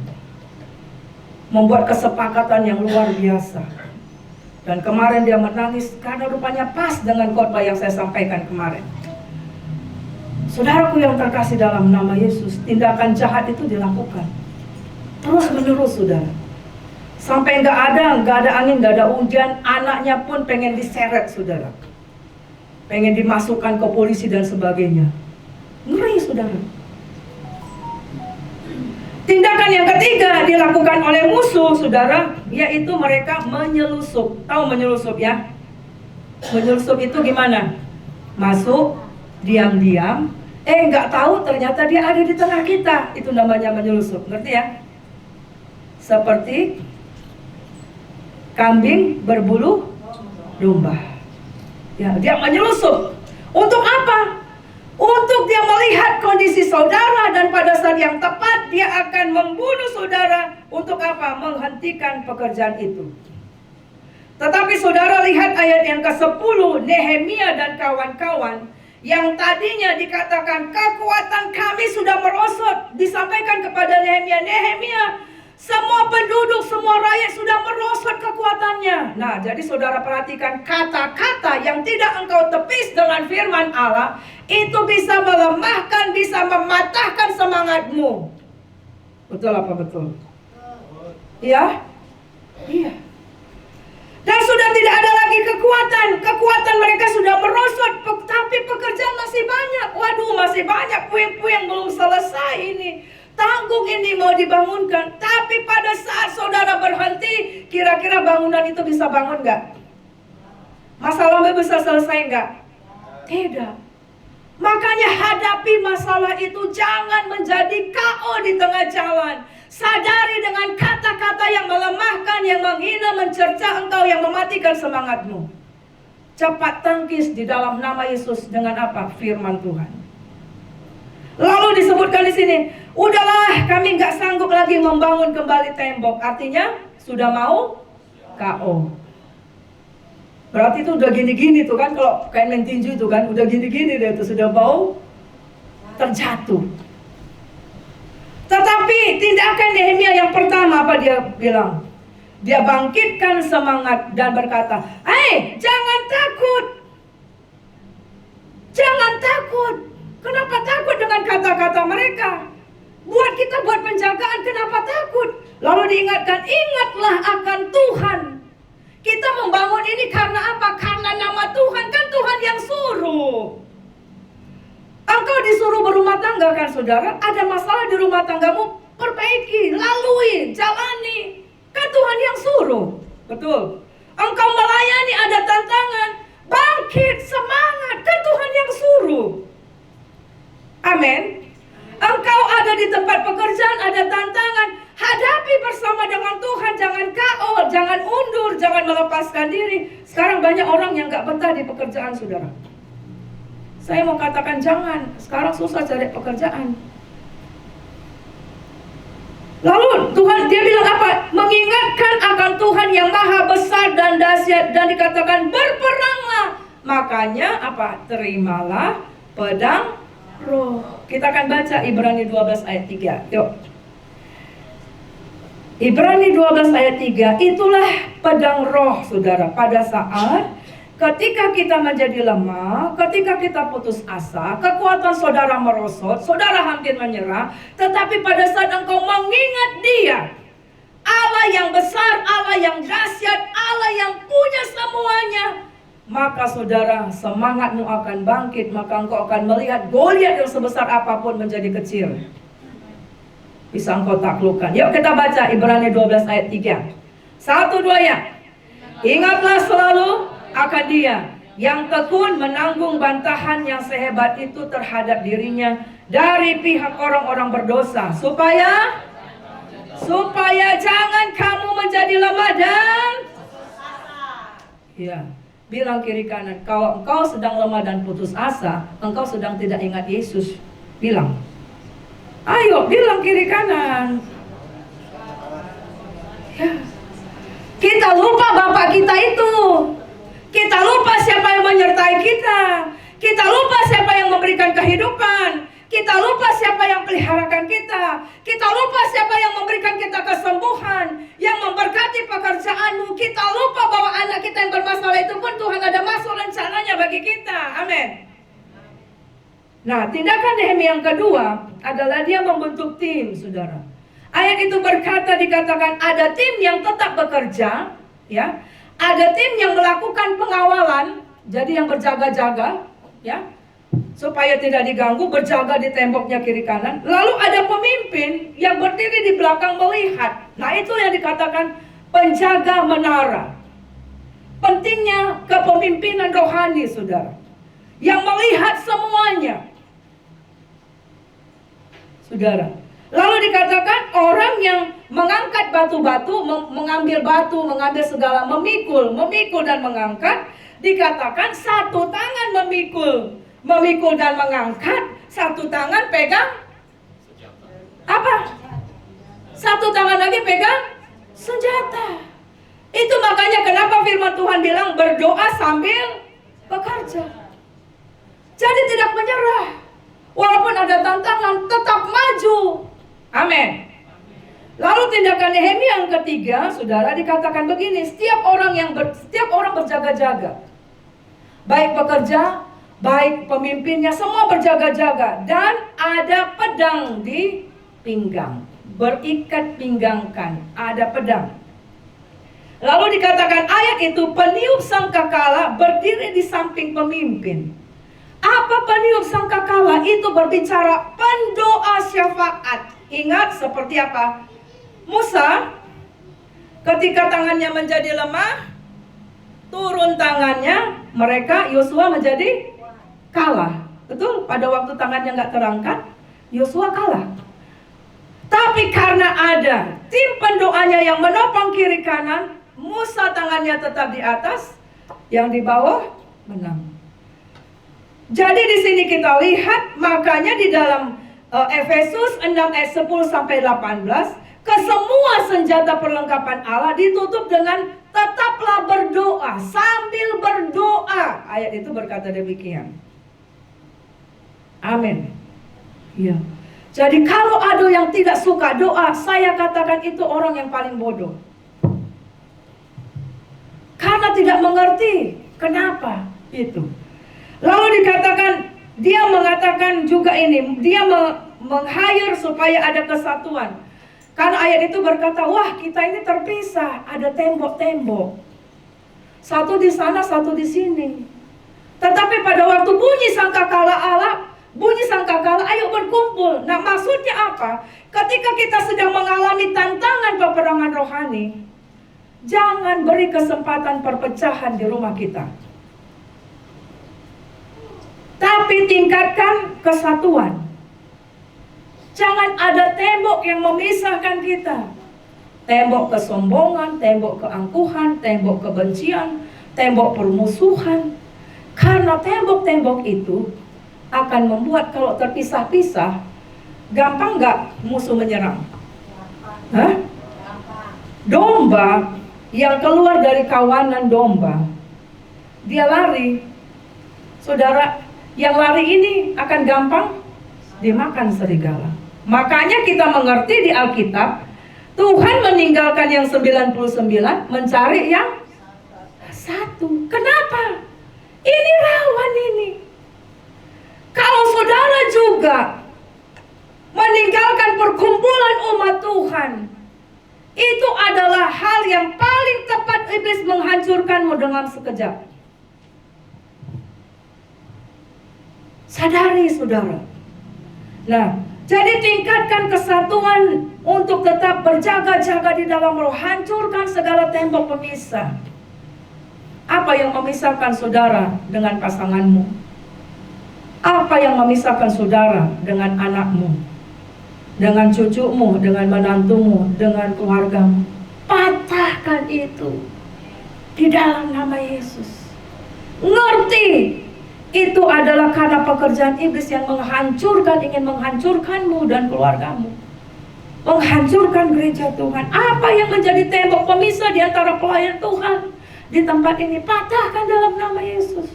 Membuat kesepakatan yang luar biasa. Dan kemarin dia menangis karena rupanya pas dengan khotbah yang saya sampaikan kemarin. Saudaraku yang terkasih dalam nama Yesus, tindakan jahat itu dilakukan terus menerus, saudara. Sampai nggak ada angin, nggak ada hujan, anaknya pun pengen diseret, saudara. Pengen dimasukkan ke polisi dan sebagainya. Ngeri, saudara. Tindakan yang ketiga dilakukan oleh musuh, saudara, yaitu mereka menyelusup. Tahu menyelusup ya? Menyelusup itu gimana? Masuk, diam-diam, nggak tahu ternyata dia ada di tengah kita. Itu namanya menyelusup, ngerti ya? Seperti kambing berbulu domba. Ya, dia menyelusup. Untuk apa? Untuk dia melihat kondisi saudara, dan pada saat yang tepat dia akan membunuh saudara. Untuk apa? Menghentikan pekerjaan itu. Tetapi saudara lihat ayat yang ke-10, Nehemia dan kawan-kawan yang tadinya dikatakan kekuatan kami sudah merosot, bisa disampaikan kepada Nehemia, Nehemia, semua penduduk, semua rakyat sudah merosot kekuatannya. Nah, jadi saudara perhatikan kata-kata yang tidak engkau tepis dengan firman Allah, itu bisa melemahkan, bisa mematahkan semangatmu. Betul apa betul? Ya? Iya. Dan sudah tidak ada lagi kekuatan. Kekuatan mereka sudah merosot, tapi pekerjaan masih banyak. Waduh, masih banyak puing-puing belum selesai ini. Tanggung ini mau dibangunkan. Tapi pada saat saudara berhenti, kira-kira bangunan itu bisa bangun gak? Masalahnya bisa selesai gak? Tidak. Makanya hadapi masalah itu, jangan menjadi KO di tengah jalan. Sadari dengan kata-kata yang melemahkan, yang menghina, mencerca engkau, yang mematikan semangatmu. Cepat tangkis di dalam nama Yesus dengan apa? Firman Tuhan. Lalu disebutkan di sini, udahlah kami nggak sanggup lagi membangun kembali tembok. Artinya sudah mau KO. Berarti itu udah gini-gini tuh kan, kalau kayak main tinju itu kan, udah gini-gini deh itu, sudah mau terjatuh. Tetapi tindakan Nehemia yang pertama apa dia bilang? Dia bangkitkan semangat dan berkata, jangan takut. Jangan takut. Kenapa takut dengan kata-kata mereka? Buat kita buat penjagaan, kenapa takut? Lalu diingatkan, ingatlah akan Tuhan. Kita membangun ini karena apa? Karena nama Tuhan, kan Tuhan yang suruh. Engkau disuruh berumah tangga kan saudara? Ada masalah di rumah tanggamu, perbaiki, lalui, jalani. Kan Tuhan yang suruh. Betul. Engkau melayani, ada tantangan, bangkit, semangat, kan Tuhan yang suruh. Amin. Engkau ada di tempat pekerjaan, ada tantangan, hadapi bersama dengan Tuhan. Jangan KO, jangan undur, jangan melepaskan diri. Sekarang banyak orang yang gak betah di pekerjaan saudara. Saya mau katakan jangan. Sekarang susah cari pekerjaan. Lalu Tuhan dia bilang apa? Mengingatkan akan Tuhan yang maha besar dan dahsyat. Dan dikatakan berperanglah. Makanya apa? Terimalah pedang roh. Kita akan baca Ibrani 12 ayat 3. Yuk. Ibrani 12 ayat 3. Itulah pedang roh saudara. Pada saat ketika kita menjadi lemah, ketika kita putus asa, kekuatan saudara merosot, saudara hampir menyerah, tetapi pada saat engkau mengingat Dia, Allah yang besar, Allah yang dahsyat, Allah yang punya semuanya, maka saudara semangatmu akan bangkit, maka engkau akan melihat Goliat yang sebesar apapun menjadi kecil. Bisa engkau taklukkan. Yuk kita baca Ibrani 12 ayat 3. 1, 2 ya. Ingatlah selalu akan Dia yang tekun menanggung bantahan yang sehebat itu terhadap dirinya dari pihak orang-orang berdosa, supaya jangan kamu menjadi lemah dan ya, bilang kiri kanan, kalau engkau sedang lemah dan putus asa, engkau sedang tidak ingat Yesus. Bilang, ayo bilang kiri kanan ya. Kita lupa Bapak kita itu. Kita lupa siapa yang menyertai kita. Kita lupa siapa yang memberikan kehidupan. Kita lupa siapa yang peliharakan kita. Kita lupa siapa yang memberikan kita kesembuhan, yang memberkati pekerjaanmu. Kita lupa bahwa anak kita yang bermasalah itu pun Tuhan ada maksud rencananya bagi kita. Amin. Nah, tindakan Nehemia yang kedua adalah dia membentuk tim, saudara. Ayat itu berkata, dikatakan ada tim yang tetap bekerja, ya. Ada tim yang melakukan pengawalan, jadi yang berjaga-jaga, ya, supaya tidak diganggu, berjaga di temboknya kiri kanan. Lalu ada pemimpin yang berdiri di belakang melihat. Nah, itu yang dikatakan penjaga menara. Pentingnya kepemimpinan rohani, saudara, yang melihat semuanya, saudara. Lalu dikatakan orang yang mengangkat batu-batu, mengambil batu, mengambil segala, memikul dan mengangkat. Dikatakan satu tangan memikul dan mengangkat, satu tangan pegang apa? Satu tangan lagi pegang senjata. Itu makanya kenapa firman Tuhan bilang berdoa sambil bekerja. Jadi tidak menyerah. Walaupun ada tantangan, tetap maju. tindakan Nehemia yang ketiga, saudara, dikatakan begini, setiap orang berjaga-jaga. Baik pekerja, baik pemimpinnya, semua berjaga-jaga. Dan ada pedang di pinggang, berikat pinggangkan, ada pedang. Lalu dikatakan ayat itu, peniup sangkakala berdiri di samping pemimpin. Apa peniup sangkakala? Itu berbicara pendoa syafaat. Ingat seperti apa? Musa ketika tangannya menjadi lemah, turun tangannya, mereka, Yosua menjadi kalah. Betul? Pada waktu tangannya nggak terangkat, Yosua kalah. Tapi karena ada tim pendoanya yang menopang kiri kanan, Musa tangannya tetap di atas, yang di bawah menang. Jadi di sini kita lihat, makanya di dalam Efesus 6 ayat 10 sampai 18, kesemua senjata perlengkapan Allah ditutup dengan tetaplah berdoa, sambil berdoa. Ayat itu berkata demikian. Amin. Ya. Jadi kalau ada yang tidak suka doa, saya katakan itu orang yang paling bodoh. Karena tidak mengerti kenapa itu. Lalu dikatakan, dia mengatakan juga ini, dia meng-hire supaya ada kesatuan. Karena ayat itu berkata, wah kita ini terpisah, ada tembok-tembok. Satu di sana, satu di sini. Tetapi pada waktu bunyi sangkakala Allah, bunyi sangkakala, ayo berkumpul. Nah maksudnya apa? Ketika kita sedang mengalami tantangan peperangan rohani, jangan beri kesempatan perpecahan di rumah kita. Tapi tingkatkan kesatuan. Jangan ada tembok yang memisahkan kita. Tembok kesombongan, tembok keangkuhan, tembok kebencian, tembok permusuhan. Karena tembok-tembok itu akan membuat kalau terpisah-pisah, gampang gak musuh menyerang? Hah? Domba yang keluar dari kawanan domba, dia lari. Saudara, yang lari ini akan gampang dimakan serigala. Makanya kita mengerti di Alkitab, Tuhan meninggalkan yang 99, mencari yang satu. Kenapa? Ini rawan ini. Kalau saudara juga meninggalkan perkumpulan umat Tuhan, itu adalah hal yang paling tepat iblis menghancurkanmu dengan sekejap. Sadari saudara. Nah, jadi tingkatkan kesatuan untuk tetap berjaga-jaga di dalam roh. Hancurkan segala tembok pemisah. Apa yang memisahkan saudara dengan pasanganmu? Apa yang memisahkan saudara dengan anakmu, dengan cucumu, dengan menantumu, dengan keluargamu? Patahkan itu di dalam nama Yesus. Ngerti itu adalah karena pekerjaan iblis yang ingin menghancurkanmu dan keluargamu, menghancurkan gereja Tuhan. Apa yang menjadi tembok pemisah di antara pelayan Tuhan di tempat ini, patahkan dalam nama Yesus.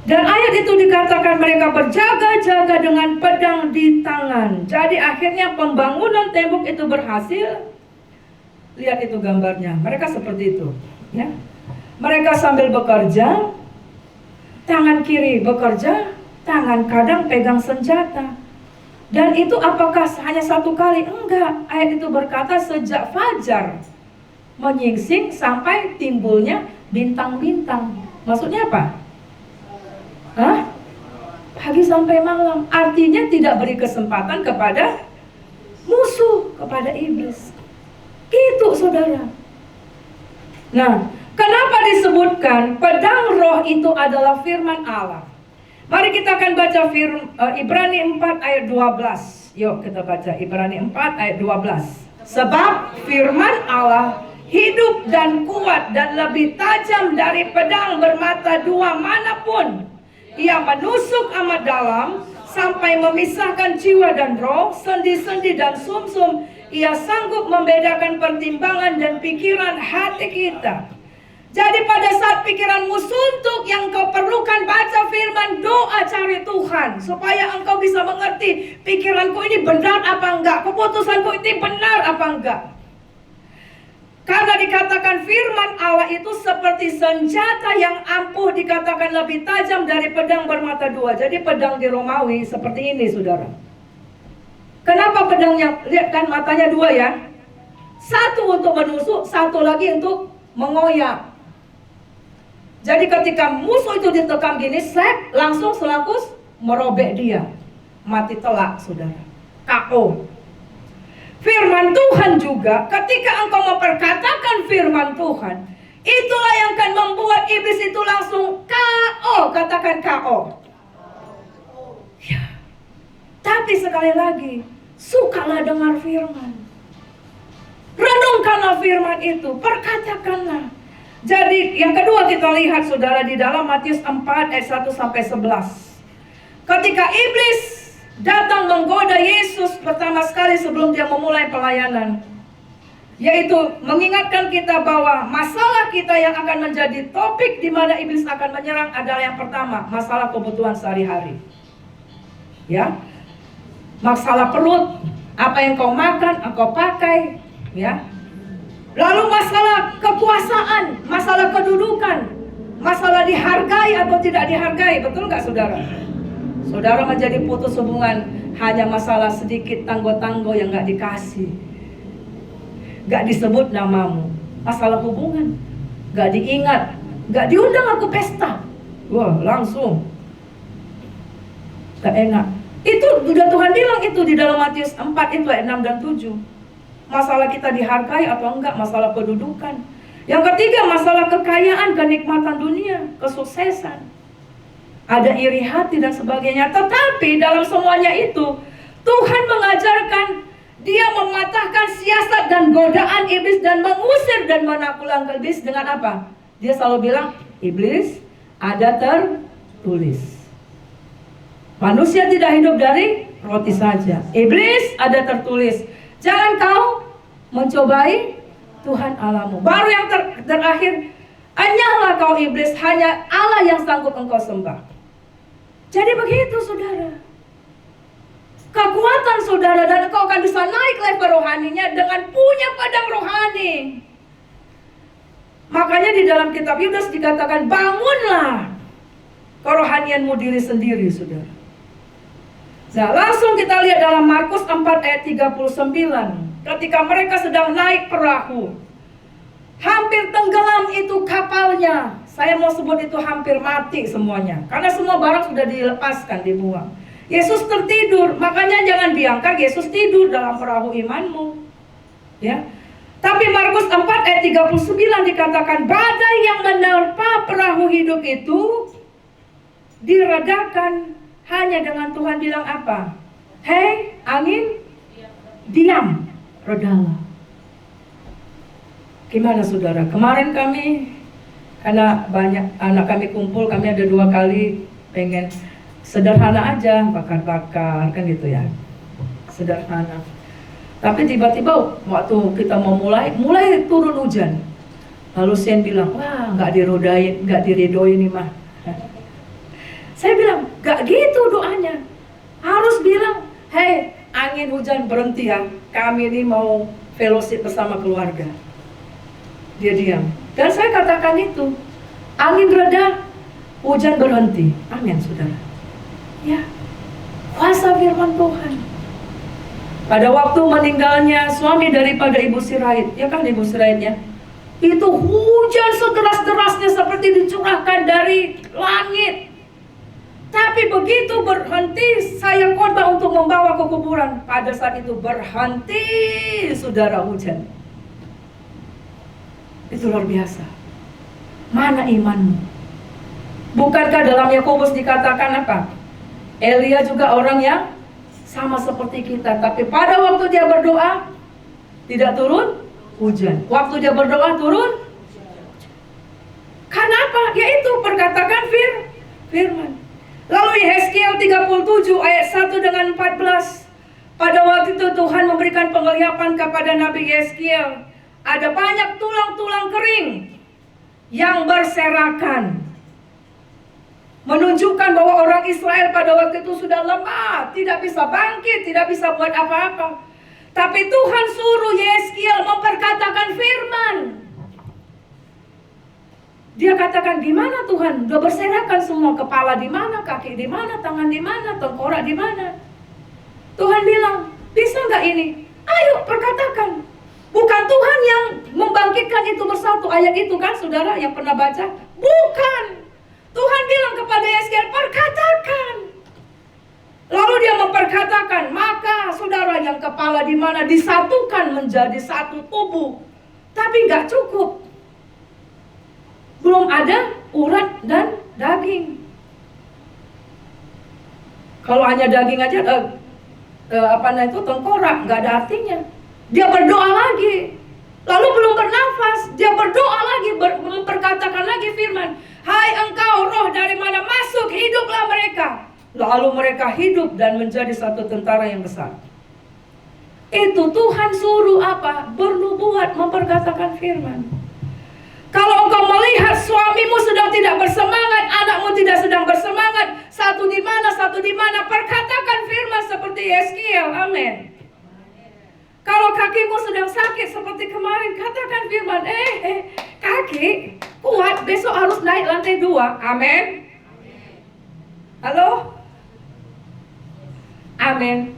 Dan ayat itu dikatakan mereka berjaga-jaga dengan pedang di tangan. Jadi akhirnya pembangunan tembok itu berhasil. Lihat itu gambarnya, mereka seperti itu, ya. Mereka sambil bekerja, tangan kiri bekerja, tangan kanan pegang senjata. Dan itu apakah hanya satu kali? Enggak. Ayat itu berkata sejak fajar menyingsing sampai timbulnya bintang-bintang. Maksudnya apa? Hah? Pagi sampai malam. Artinya tidak beri kesempatan kepada musuh, kepada iblis. Gitu saudara. Nah, kenapa disebutkan pedang roh itu adalah firman Allah? Mari kita akan baca Ibrani 4 ayat 12. Yuk kita baca Ibrani 4 ayat 12. Sebab firman Allah hidup dan kuat dan lebih tajam dari pedang bermata dua manapun. Ia menusuk amat dalam sampai memisahkan jiwa dan roh, sendi-sendi dan sumsum. Ia sanggup membedakan pertimbangan dan pikiran hati kita. Jadi pada saat pikiranmu suntuk, yang kau perlukan baca firman, doa, cari Tuhan. Supaya engkau bisa mengerti pikiranku ini benar apa enggak, keputusanku ini benar apa enggak. Karena dikatakan firman Allah itu seperti senjata yang ampuh, dikatakan lebih tajam dari pedang bermata dua. Jadi pedang di Romawi seperti ini, saudara. Kenapa pedangnya, lihat kan matanya dua ya. Satu untuk menusuk, satu lagi untuk mengoyak. Jadi ketika musuh itu ditekam gini, slap, langsung selakus merobek dia. Mati telak, saudara. KO. Firman Tuhan juga, ketika engkau memperkatakan firman Tuhan, itulah yang akan membuat iblis itu langsung KO. Katakan KO. Ya. Tapi sekali lagi, sukalah dengar firman. Renungkanlah firman itu, perkatakanlah. Jadi yang kedua kita lihat, saudara, di dalam Matius 4 ayat 1 sampai 11. Ketika iblis datang menggoda Yesus pertama sekali sebelum dia memulai pelayanan, yaitu mengingatkan kita bahwa masalah kita yang akan menjadi topik di mana iblis akan menyerang adalah yang pertama, masalah kebutuhan sehari-hari. Ya. Masalah perut, apa yang kau makan, kau pakai, ya. Lalu masalah kekuasaan, masalah kedudukan, masalah dihargai atau tidak dihargai, betul nggak saudara? Saudara menjadi putus hubungan hanya masalah sedikit tanggo-tanggo yang nggak dikasih, nggak disebut namamu, masalah hubungan, nggak diingat, nggak diundang aku pesta, wah langsung nggak enak. Itu sudah Tuhan bilang itu di dalam Matius 4 itu ayat 6 dan 7. Masalah kita dihargai atau enggak, masalah kedudukan. Yang ketiga, masalah kekayaan, kenikmatan dunia, kesuksesan. Ada iri hati dan sebagainya. Tetapi dalam semuanya itu, Tuhan mengajarkan dia mematahkan siasat dan godaan iblis dan mengusir dan menaklukkan iblis dengan apa? Dia selalu bilang, iblis ada tertulis. Manusia tidak hidup dari roti saja. Iblis ada tertulis. Jangan kau mencobai Tuhan Allahmu. Baru yang terakhir, hanyalah kau iblis, hanya Allah yang sanggup engkau sembah. Jadi begitu saudara. Kekuatan saudara, dan engkau akan bisa naik level rohaninya dengan punya pedang rohani. Makanya di dalam kitab Yudas dikatakan, bangunlah kerohanianmu diri sendiri, saudara. Nah, langsung kita lihat dalam Markus 4 ayat 39. Ketika mereka sedang naik perahu, hampir tenggelam itu kapalnya. Saya mau sebut itu hampir mati semuanya, karena semua barang sudah dilepaskan, dibuang. Yesus tertidur, makanya jangan biarkan Yesus tidur dalam perahu imanmu. Ya. Tapi Markus 4 ayat 39 dikatakan, badai yang menerpa perahu hidup itu diredakan hanya dengan Tuhan bilang apa? Hei angin, diam, redalah. Gimana saudara? Kemarin kami, karena banyak anak kami kumpul, kami ada 2 kali pengen sederhana aja, bakar-bakar, kan gitu ya. Sederhana. Tapi tiba-tiba waktu kita mau mulai turun hujan. Lalu Sen bilang, wah nggak diridoin nih mah. Saya bilang, gak gitu doanya. Harus bilang, hei angin hujan berhenti ya. Kami ini mau fellowship bersama keluarga. Dia diam. Dan saya katakan itu, angin reda, hujan berhenti. Amin saudara. Ya, kuasa firman Tuhan. Pada waktu meninggalnya suami daripada Ibu Sirait, ya kan Ibu Siraitnya, itu hujan sederas-derasnya seperti dicurahkan dari langit. Tapi begitu berhenti, saya khotbah untuk membawa ke kuburan. Pada saat itu berhenti, saudara, hujan. Itu luar biasa. Mana imanmu? Bukankah dalam Yakobus dikatakan apa? Elia juga orang yang sama seperti kita, tapi pada waktu dia berdoa tidak turun hujan. Waktu dia berdoa turun. Kenapa? Yaitu perkatakan firman. Lalu Yehezkiel 37 ayat 1 dengan 14. Pada waktu itu Tuhan memberikan penglihatan kepada Nabi Yehezkiel. Ada banyak tulang-tulang kering yang berserakan. Menunjukkan bahwa orang Israel pada waktu itu sudah lemah, tidak bisa bangkit, tidak bisa buat apa-apa. Tapi Tuhan suruh Yeskiel memperkatakan firman. Dia katakan, di mana Tuhan? Udah berserakan semua, kepala di mana, kaki di mana, tangan di mana, tengkorak di mana. Tuhan bilang, bisa nggak ini? Ayo perkatakan. Bukan Tuhan yang membangkitkan itu bersatu. Ayat itu kan saudara yang pernah baca? Bukan. Tuhan bilang kepada Yeskiel, perkatakan. Lalu dia memperkatakan, maka saudara yang kepala di mana disatukan menjadi satu tubuh. Tapi nggak cukup. Belum ada urat dan daging. Kalau hanya daging aja, tengkorak, nggak ada artinya. Dia berdoa lagi, lalu belum bernafas. Dia berdoa lagi, memperkatakan lagi firman. Hai engkau roh dari mana masuk, hiduplah mereka. Lalu mereka hidup dan menjadi satu tentara yang besar. Itu Tuhan suruh apa? Bernubuat, memperkatakan firman. Kalau engkau melihat suamimu sedang tidak bersemangat, anakmu tidak sedang bersemangat, satu di mana, perkatakan firman seperti Yeskiel, amin. Kalau kakimu sedang sakit seperti kemarin, katakan firman, kaki kuat, besok harus naik lantai 2, amin. Halo? Amin.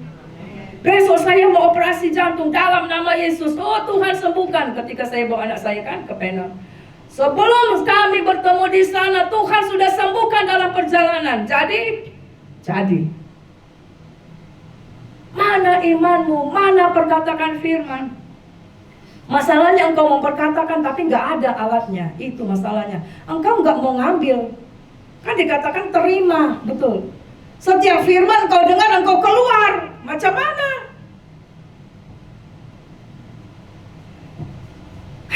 Besok saya mau operasi jantung dalam nama Yesus. Oh Tuhan sembuhkan. Ketika saya bawa anak saya kan ke Penang, sebelum kami bertemu di sana, Tuhan sudah sembuhkan dalam perjalanan. Jadi mana imanmu? Mana perkatakan firman? Masalahnya engkau memperkatakan tapi nggak ada alatnya. Itu masalahnya. Engkau nggak mau ngambil. Kan dikatakan terima, betul. Setiap firman engkau dengar, engkau keluar. Macam mana?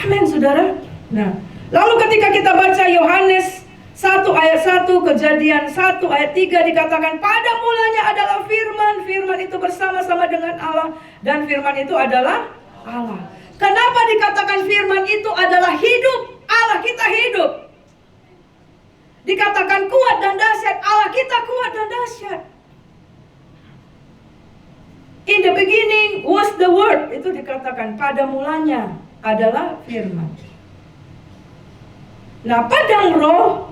Amin, saudara. Nah, lalu ketika kita baca Yohanes 1 ayat 1, Kejadian 1 ayat 3 dikatakan pada mulanya adalah firman. Firman itu bersama-sama dengan Allah dan firman itu adalah Allah. Kenapa dikatakan firman itu adalah hidup? Allah kita hidup. Dikatakan kuat dan dahsyat, Allah kita kuat dan dahsyat. In the beginning was the word. Itu dikatakan pada mulanya adalah firman. Nah, padang roh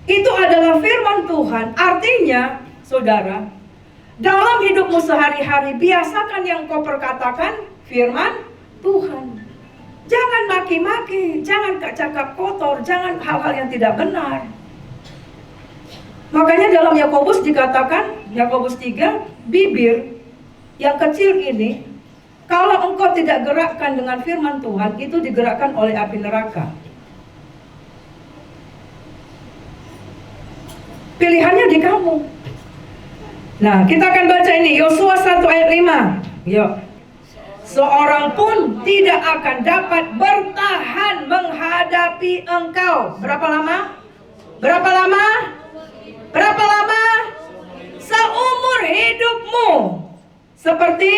itu adalah firman Tuhan. Artinya, saudara, dalam hidupmu sehari-hari biasakan yang kau perkatakan firman Tuhan. Jangan maki-maki, jangan cakap kotor, jangan hal-hal yang tidak benar. Makanya dalam Yakobus dikatakan, Yakobus 3, bibir yang kecil ini, kalau engkau tidak gerakkan dengan firman Tuhan, itu digerakkan oleh api neraka. Pilihannya di kamu. Nah, kita akan baca ini, Yosua 1 ayat 5. Yuk. Seorang pun tidak akan dapat bertahan menghadapi engkau. Berapa lama? Berapa lama? Berapa lama? Seumur hidupmu. Seperti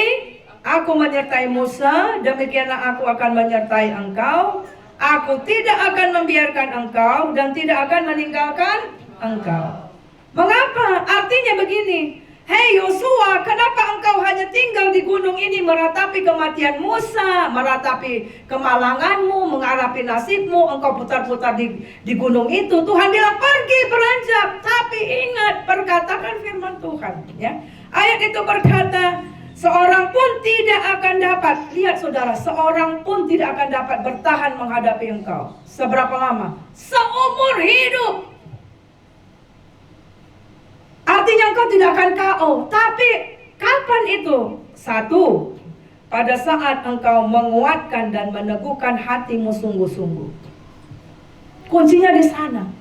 aku menyertai Musa, demikianlah aku akan menyertai engkau. Aku tidak akan membiarkan engkau dan tidak akan meninggalkan engkau. Mengapa? Artinya begini. Hei Yosua, kenapa engkau hanya tinggal di gunung ini meratapi kematian Musa, meratapi kemalanganmu, mengharapi nasibmu, engkau putar-putar di gunung itu. Tuhan bilang pergi beranjak, tapi ingat perkatakan firman Tuhan. Ya. Ayat itu berkata, seorang pun tidak akan dapat, lihat saudara, seorang pun tidak akan dapat bertahan menghadapi engkau. Seberapa lama? Seumur hidup. Artinya engkau tidak akan KO. Tapi kapan itu? 1. Pada saat engkau menguatkan dan meneguhkan hatimu sungguh-sungguh. Kuncinya di sana.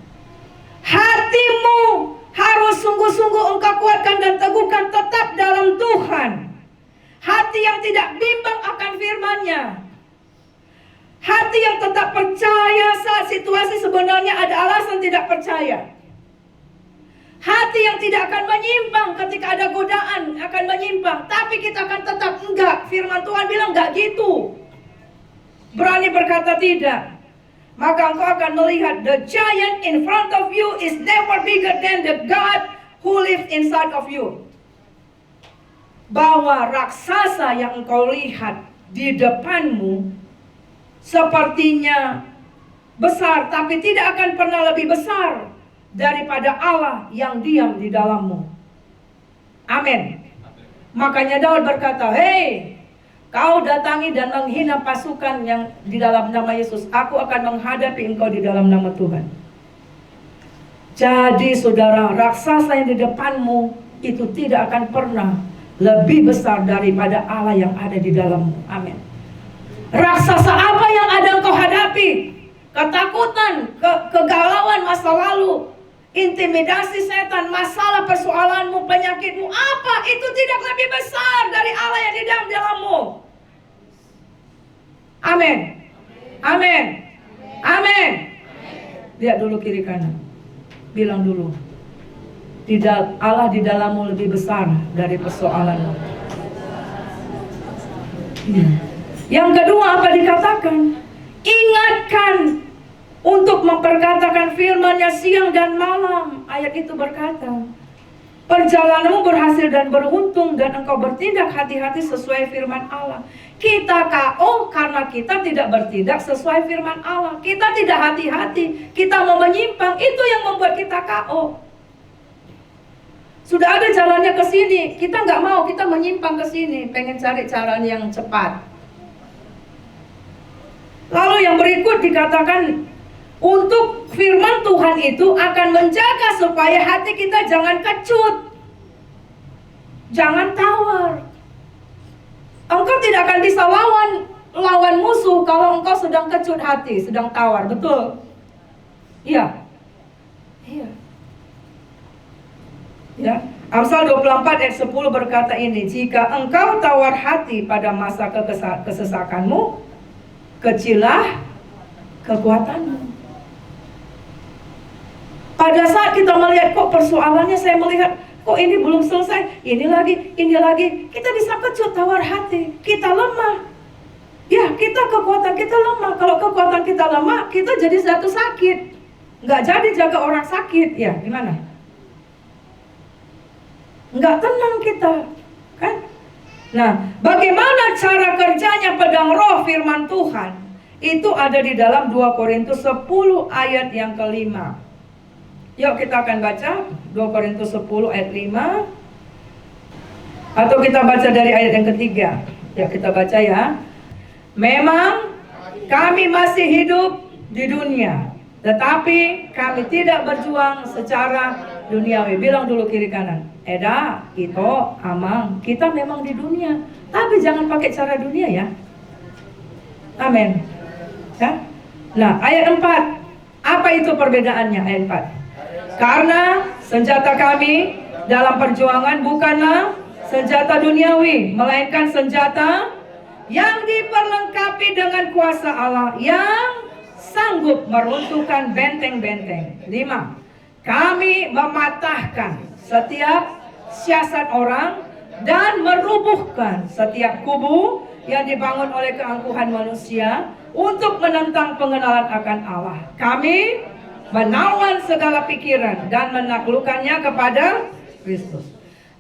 Hatimu harus sungguh-sungguh engkau kuatkan dan teguhkan tetap dalam Tuhan. Hati yang tidak bimbang akan firman-Nya. Hati yang tetap percaya saat situasi sebenarnya ada alasan tidak percaya. Hati yang tidak akan menyimpang ketika ada godaan akan menyimpang. Tapi kita akan tetap enggak. Firman Tuhan bilang enggak gitu. Berani berkata tidak. maka engkau akan melihat the giant in front of you is never bigger than the God who lives inside of you. Bahwa raksasa yang engkau lihat di depanmu sepertinya besar, tapi tidak akan pernah lebih besar daripada Allah yang diam di dalammu. Amin. Makanya Daud berkata, "Hei, kau datangi dan menghina pasukan yang di dalam nama Yesus, aku akan menghadapi engkau di dalam nama Tuhan." Jadi saudara, raksasa yang di depanmu itu tidak akan pernah lebih besar daripada Allah yang ada di dalammu. Amin. Raksasa apa yang ada engkau hadapi? Ketakutan, kegalauan masa lalu, intimidasi setan, masalah persoalanmu, penyakitmu, apa itu tidak lebih besar dari Allah yang di dalammu. Amin. Amin. Amin. Lihat dulu kiri kanan. Bilang dulu, Allah di dalammu lebih besar dari persoalanmu. Yang kedua apa dikatakan? Ingatkan untuk memperkatakan firman-Nya siang dan malam. Ayat itu berkata, perjalananmu berhasil dan beruntung, dan engkau bertindak hati-hati sesuai firman Allah. Kita KO karena kita tidak bertindak sesuai firman Allah. Kita tidak hati-hati, kita mau menyimpang, itu yang membuat kita KO. Sudah ada jalannya ke sini, kita nggak mau, kita menyimpang ke sini, pengen cari jalan yang cepat. Lalu yang berikut dikatakan, untuk firman Tuhan itu akan menjaga supaya hati kita jangan kecut, jangan tawar. Engkau tidak akan bisa lawan musuh kalau engkau sedang kecut hati, sedang tawar, betul? Iya. Iya. Ya, Amsal 24 ayat 10 berkata ini, jika engkau tawar hati pada masa kesesakanmu, kecillah kekuatanmu. Pada saat kita melihat kok persoalannya, saya melihat kok ini belum selesai, ini lagi, kita bisa kecut, tawar hati, kita lemah. Ya, kekuatan kita lemah. Kalau kekuatan kita lemah, kita jadi satu sakit. Nggak jadi jaga orang sakit, ya gimana? Nggak tenang kita, kan? Nah, bagaimana cara kerjanya pedang roh firman Tuhan? Itu ada di dalam 2 Korintus 10 ayat yang kelima. Yuk kita akan baca 2 Korintus 10 ayat 5. Atau kita baca dari ayat yang ketiga. Ya kita baca ya. Memang kami masih hidup di dunia, tetapi kami tidak berjuang secara duniawi. Bilang dulu kiri kanan. Eda, Ito, Amang, kita memang di dunia, tapi jangan pakai cara dunia ya. Amin. Ya? Nah, ayat 4. Apa itu perbedaannya ayat 4? Karena senjata kami dalam perjuangan bukanlah senjata duniawi, melainkan senjata yang diperlengkapi dengan kuasa Allah yang sanggup meruntuhkan benteng-benteng. 5. Kami mematahkan setiap siasat orang dan merubuhkan setiap kubu yang dibangun oleh keangkuhan manusia untuk menentang pengenalan akan Allah. Kami menawan segala pikiran dan menaklukkannya kepada Kristus.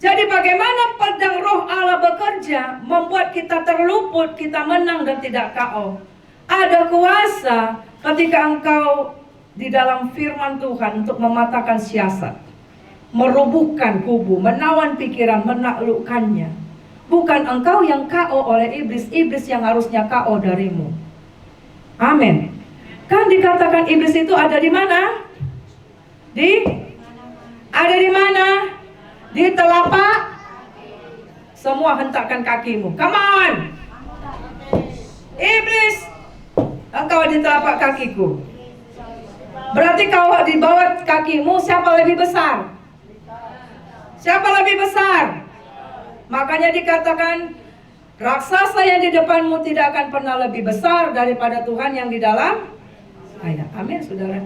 Jadi bagaimana pedang roh Allah bekerja, membuat kita terluput, kita menang dan tidak KO. Ada kuasa ketika engkau di dalam firman Tuhan untuk mematahkan siasat, merubuhkan kubu, menawan pikiran, menaklukkannya. Bukan engkau yang KO oleh iblis, iblis yang harusnya KO darimu. Amin. Kan dikatakan iblis itu ada di mana? Ada di mana? Di telapak. Semua hentakkan kakimu. Come on. Iblis, engkau di telapak kakiku. Berarti kalau di bawah kakimu siapa lebih besar? Siapa lebih besar? Makanya dikatakan raksasa yang di depanmu tidak akan pernah lebih besar daripada Tuhan yang di dalam. Amin saudara.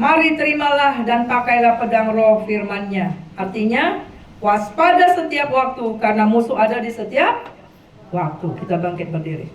Mari terimalah dan pakailah pedang roh firman-Nya. Artinya waspada setiap waktu karena musuh ada di setiap waktu. Kita bangkit berdiri.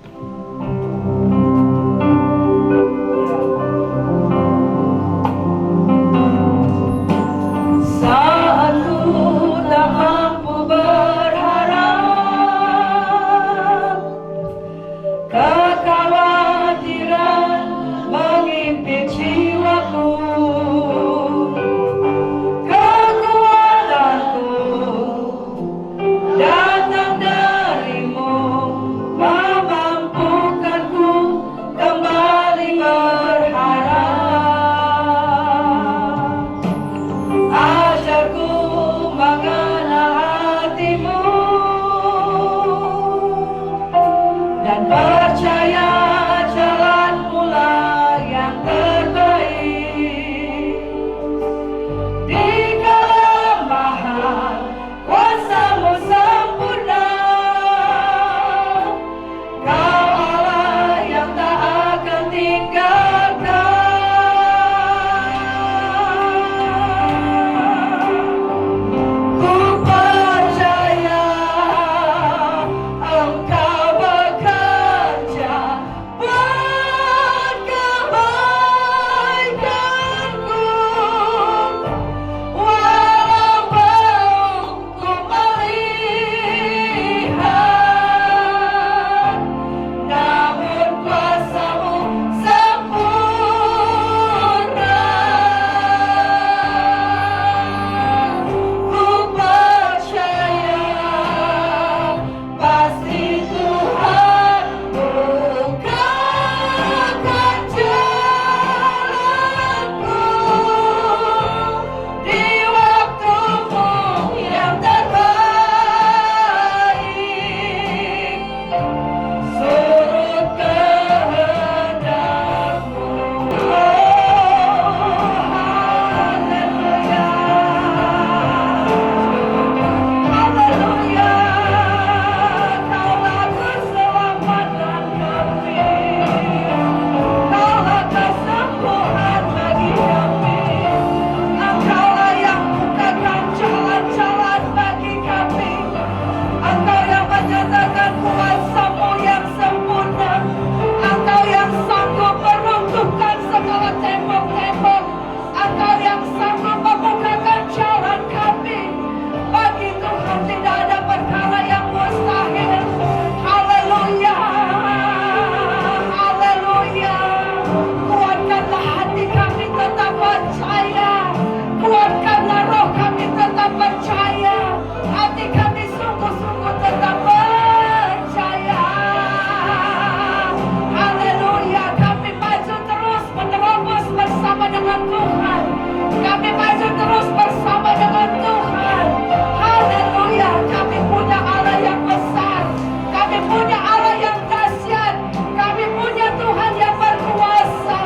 punya Allah yang dahsyat. Kami punya Tuhan yang berkuasa.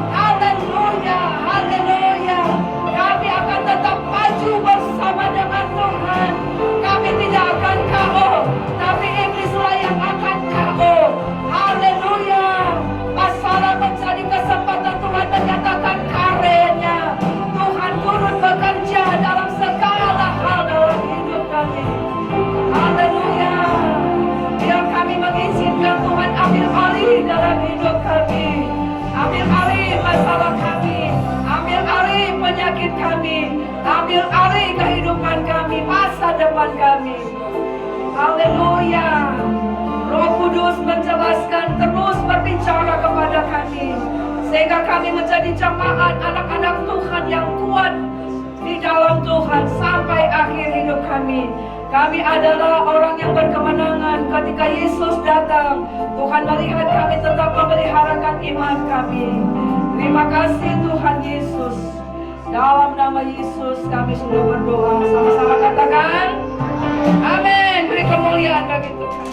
Haleluya, haleluya. Kami akan tetap maju bersama dengan Tuhan. Kami tidak akan KO, tapi iblislah yang akan KO. Haleluya. Masalah menjadi kesempatan Tuhan menyatakan karyanya. Tuhan turun bekerja dalam segala hal dalam hidup kami. Haleluya. Biar kami mengizinkan Tuhan ambil alih dalam hidup kami. Ambil alih masalah kami. Ambil alih penyakit kami. Ambil alih kehidupan kami, masa depan kami. Haleluya. Roh Kudus menjelaskan, terus berbicara kepada kami, sehingga kami menjadi jemaat anak-anak Tuhan yang kuat di dalam Tuhan sampai akhir hidup kami. Kami adalah orang yang berkemenangan ketika Yesus datang. Tuhan melihat kami tetap memeliharakan iman kami. Terima kasih Tuhan Yesus. Dalam nama Yesus kami sudah berdoa. Sama-sama katakan amin. Beri kemuliaan bagi Tuhan.